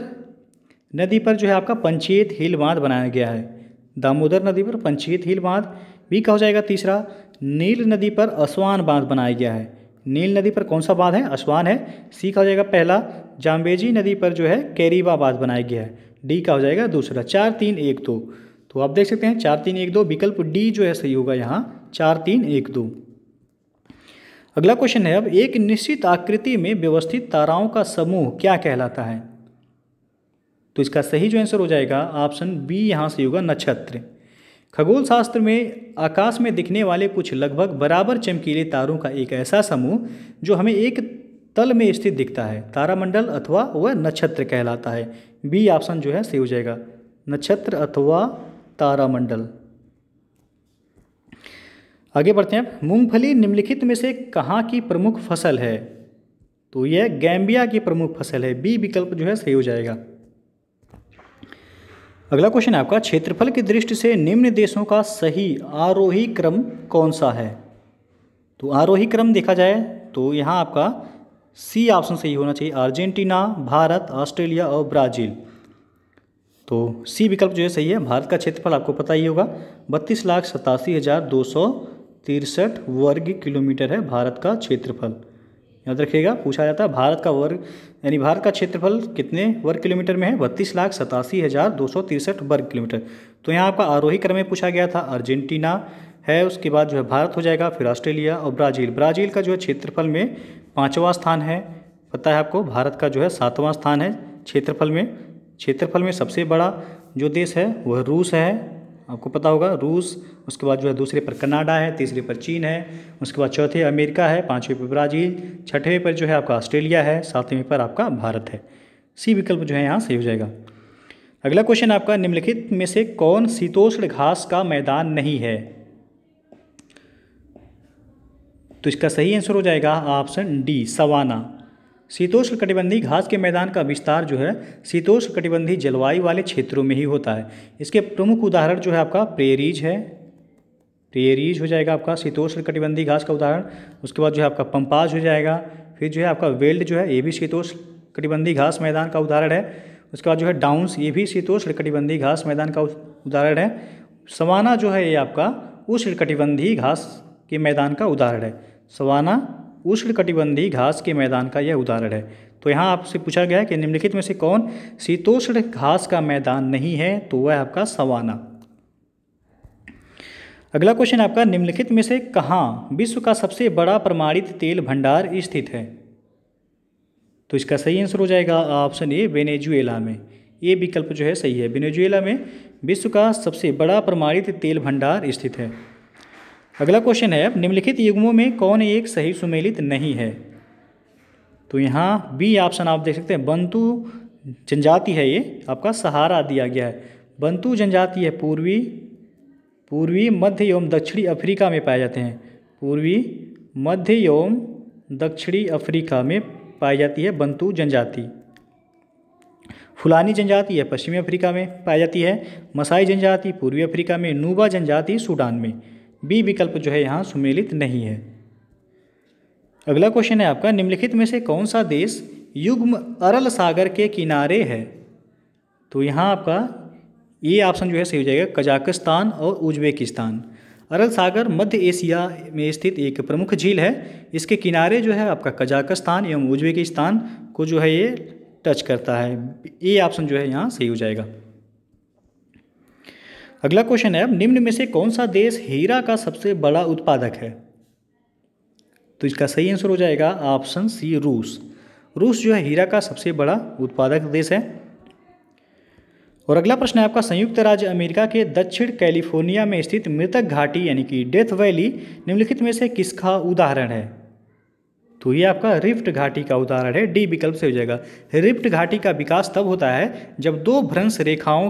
नदी पर जो है आपका पंचेत हिल बांध बनाया गया है। दामोदर नदी पर पंचेत हिल बांध, बी का हो जाएगा तीसरा। नील नदी पर असवान बांध बनाया गया है। नील नदी पर कौन सा बांध है? असवान है, सी का हो जाएगा पहला। जाम्बेजी नदी पर जो है कैरीबा बांध बनाया गया है, डी का हो जाएगा दूसरा। 4, 3, 1, 2। तो आप देख सकते हैं 4, 3, 1, 2 विकल्प डी जो है सही होगा यहाँ, 4, 3, 1, 2। अगला क्वेश्चन है अब एक निश्चित आकृति में व्यवस्थित ताराओं का समूह क्या कहलाता है? तो इसका सही जो आंसर हो जाएगा ऑप्शन बी यहाँ से होगा, नक्षत्र। खगोल शास्त्र में आकाश में दिखने वाले कुछ लगभग बराबर चमकीले तारों का एक ऐसा समूह जो हमें एक तल में स्थित दिखता है, तारामंडल अथवा वह नक्षत्र कहलाता है। बी ऑप्शन जो है सही हो जाएगा, नक्षत्र अथवा तारामंडल। आगे बढ़ते हैं। मूंगफली निम्नलिखित में से कहाँ की प्रमुख फसल है? तो यह गैम्बिया की प्रमुख फसल है, बी विकल्प जो है सही हो जाएगा। अगला क्वेश्चन है आपका क्षेत्रफल की दृष्टि से निम्न देशों का सही आरोही क्रम कौन सा है? तो आरोही क्रम देखा जाए तो यहाँ आपका सी ऑप्शन सही होना चाहिए, अर्जेंटीना, भारत, ऑस्ट्रेलिया और ब्राज़ील। तो सी विकल्प जो है सही है। भारत का क्षेत्रफल आपको पता ही होगा, 32,87,263 वर्ग किलोमीटर है भारत का क्षेत्रफल। याद रखिएगा, पूछा जाता है भारत का वर्ग यानी भारत का क्षेत्रफल कितने वर्ग किलोमीटर में है? 32,87,263 वर्ग किलोमीटर। तो यहाँ आपका आरोही क्रम में पूछा गया था, अर्जेंटीना है, उसके बाद जो है भारत हो जाएगा, फिर ऑस्ट्रेलिया और ब्राज़ील। ब्राज़ील का जो है क्षेत्रफल में 5वां स्थान है, पता है आपको। भारत का जो है 7वां स्थान है क्षेत्रफल में। क्षेत्रफल में सबसे बड़ा जो देश है वह रूस है, आपको पता होगा, रूस। उसके बाद जो है दूसरे पर कनाडा है, तीसरे पर चीन है, उसके बाद चौथे अमेरिका है, 5वें पर ब्राज़ील, 6वें पर जो है आपका ऑस्ट्रेलिया है, 7वें पर आपका भारत है। सी विकल्प जो है यहाँ सही हो जाएगा। अगला क्वेश्चन आपका निम्नलिखित में से कौन शीतोष्ण घास का मैदान नहीं है? तो इसका सही आंसर हो जाएगा ऑप्शन डी, सवाना। शीतोष्ण कटिबंधीय घास के मैदान का विस्तार जो है शीतोष्ण कटिबंधीय जलवायु वाले क्षेत्रों में ही होता है। इसके प्रमुख उदाहरण जो है आपका प्रेरीज है, प्रेरीज हो जाएगा आपका शीतोष्ण कटिबंधीय घास का उदाहरण। उसके बाद जो है आपका पंपाज हो जाएगा, फिर जो है आपका वेल्ड जो है ये भी शीतोष्ण कटिबंधीय घास मैदान का उदाहरण है। उसके बाद जो है डाउन्स, ये भी शीतोष्ण कटिबंधीय घास मैदान का उदाहरण है। सवाना जो है ये आपका उष्ण कटिबंधीय घास के मैदान का उदाहरण है। सवाना उष्ण कटिबंधीय घास के मैदान का यह उदाहरण है। तो यहाँ आपसे पूछा गया है कि निम्नलिखित में से कौन शीतोष्ण घास का मैदान नहीं है? तो वह आपका सवाना। अगला क्वेश्चन आपका निम्नलिखित में से कहाँ विश्व का सबसे बड़ा प्रमाणित तेल भंडार स्थित है? तो इसका सही आंसर हो जाएगा ऑप्शन ए, वेनेजुएला में। ये विकल्प जो है सही है, वेनेजुएला में विश्व का सबसे बड़ा प्रमाणित तेल भंडार स्थित है। अगला क्वेश्चन है अब निम्नलिखित युग्मों में कौन एक सही सुमेलित नहीं है? तो यहाँ बी ऑप्शन आप देख सकते हैं, बंतु जनजाति है, ये आपका सहारा दिया गया है। बंतु जनजाति है पूर्वी मध्य एवं दक्षिणी अफ्रीका में पाए जाते हैं। पूर्वी मध्य एवं दक्षिणी अफ्रीका में पाई जाती है बंतु जनजाति। फुलानी जनजाति है पश्चिमी अफ्रीका में पाई जाती है। मसाई जनजाति पूर्वी अफ्रीका में। नूबा जनजाति सूडान में। बी विकल्प जो है यहाँ सुमेलित नहीं है। अगला क्वेश्चन है आपका निम्नलिखित में से कौन सा देश युग्म अरल सागर के किनारे है? तो यहाँ आपका ये ऑप्शन जो है सही हो जाएगा, कजाकिस्तान और उज्बेकिस्तान। अरल सागर मध्य एशिया में स्थित एक प्रमुख झील है। इसके किनारे जो है आपका कजाकिस्तान एवं उज्बेकिस्तान को जो है ये टच करता है। ए ऑप्शन जो है यहाँ सही हो जाएगा। अगला क्वेश्चन है, अब निम्न में से कौन सा देश हीरा का सबसे बड़ा उत्पादक है? तो इसका सही आंसर हो जाएगा ऑप्शन सी, रूस। रूस जो है हीरा का सबसे बड़ा उत्पादक देश है। और अगला प्रश्न है आपका, संयुक्त राज्य अमेरिका के दक्षिण कैलिफोर्निया में स्थित मृतक घाटी यानी कि डेथ वैली निम्नलिखित में से किसका उदाहरण है? तो ये आपका रिफ्ट घाटी का उदाहरण है। डी विकल्प से हो जाएगा। रिफ्ट घाटी का विकास तब होता है जब दो भ्रंश रेखाओं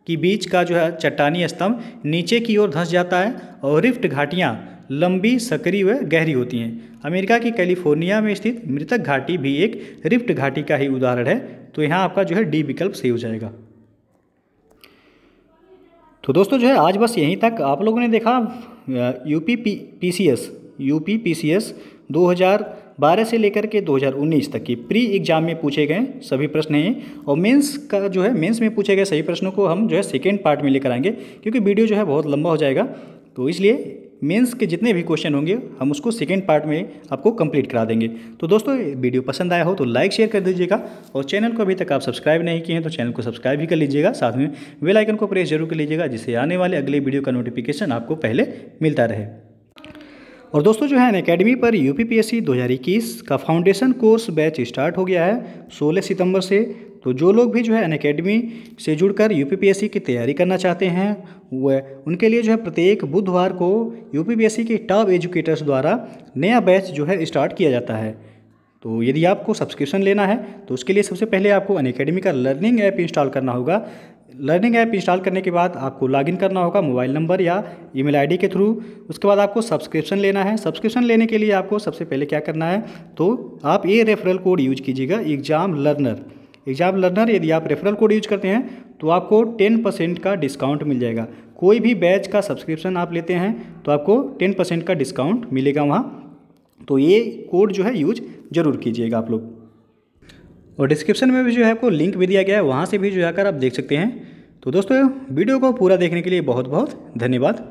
के बीच का जो है चट्टानी स्तंभ नीचे की ओर धंस जाता है और रिफ्ट घाटियाँ लंबी, सकरी व गहरी होती हैं। अमेरिका की कैलिफोर्निया में स्थित मृतक घाटी भी एक रिफ्ट घाटी का ही उदाहरण है। तो यहाँ आपका जो है डी विकल्प सही हो जाएगा। तो दोस्तों जो है आज बस यहीं तक आप लोगों ने देखा यूपी पीसीएस 2012 से लेकर के 2019 तक की प्री एग्जाम में पूछे गए सभी प्रश्न हैं। और मेंस का जो है मेंस में पूछे गए सभी प्रश्नों को हम जो है सेकेंड पार्ट में लेकर आएंगे, क्योंकि वीडियो जो है बहुत लंबा हो जाएगा। तो इसलिए मेंस के जितने भी क्वेश्चन होंगे हम उसको सेकेंड पार्ट में आपको कंप्लीट करा देंगे। तो दोस्तों वीडियो पसंद आया हो तो लाइक शेयर कर दीजिएगा, और चैनल को अभी तक आप सब्सक्राइब नहीं किए हैं तो चैनल को सब्सक्राइब भी कर लीजिएगा। साथ में बेल आइकन को प्रेस जरूर कर लीजिएगा, जिससे आने वाले अगले वीडियो का नोटिफिकेशन आपको पहले मिलता रहे। और दोस्तों जो है अनअकैडमी पर यूपीपीएससी 2021 का फाउंडेशन कोर्स बैच स्टार्ट हो गया है 16 सितंबर से। तो जो लोग भी जो है अनअकैडमी से जुड़कर यूपीपीएससी की तैयारी करना चाहते हैं वह उनके लिए जो है प्रत्येक बुधवार को यूपीपीएससी के टॉप एजुकेटर्स द्वारा नया बैच जो है स्टार्ट किया जाता है। तो यदि आपको सब्सक्रिप्शन लेना है तो उसके लिए सबसे पहले आपको अनअकैडमी का लर्निंग ऐप इंस्टॉल करना होगा। लर्निंग ऐप इंस्टॉल करने के बाद आपको लॉगिन करना होगा मोबाइल नंबर या ईमेल आईडी के थ्रू। उसके बाद आपको सब्सक्रिप्शन लेना है। सब्सक्रिप्शन लेने के लिए आपको सबसे पहले क्या करना है, तो आप ये रेफरल कोड यूज कीजिएगा एग्जाम लर्नर। यदि आप रेफरल कोड यूज करते हैं तो आपको 10% का डिस्काउंट मिल जाएगा। कोई भी बैच का सब्सक्रिप्शन आप लेते हैं तो आपको 10% का डिस्काउंट मिलेगा वहाँ। तो ये कोड जो है यूज ज़रूर कीजिएगा आप लोग। और डिस्क्रिप्शन में भी जो है आपको लिंक भी दिया गया है, वहाँ से भी जो जाकर आप देख सकते हैं। तो दोस्तों वीडियो को पूरा देखने के लिए बहुत बहुत धन्यवाद।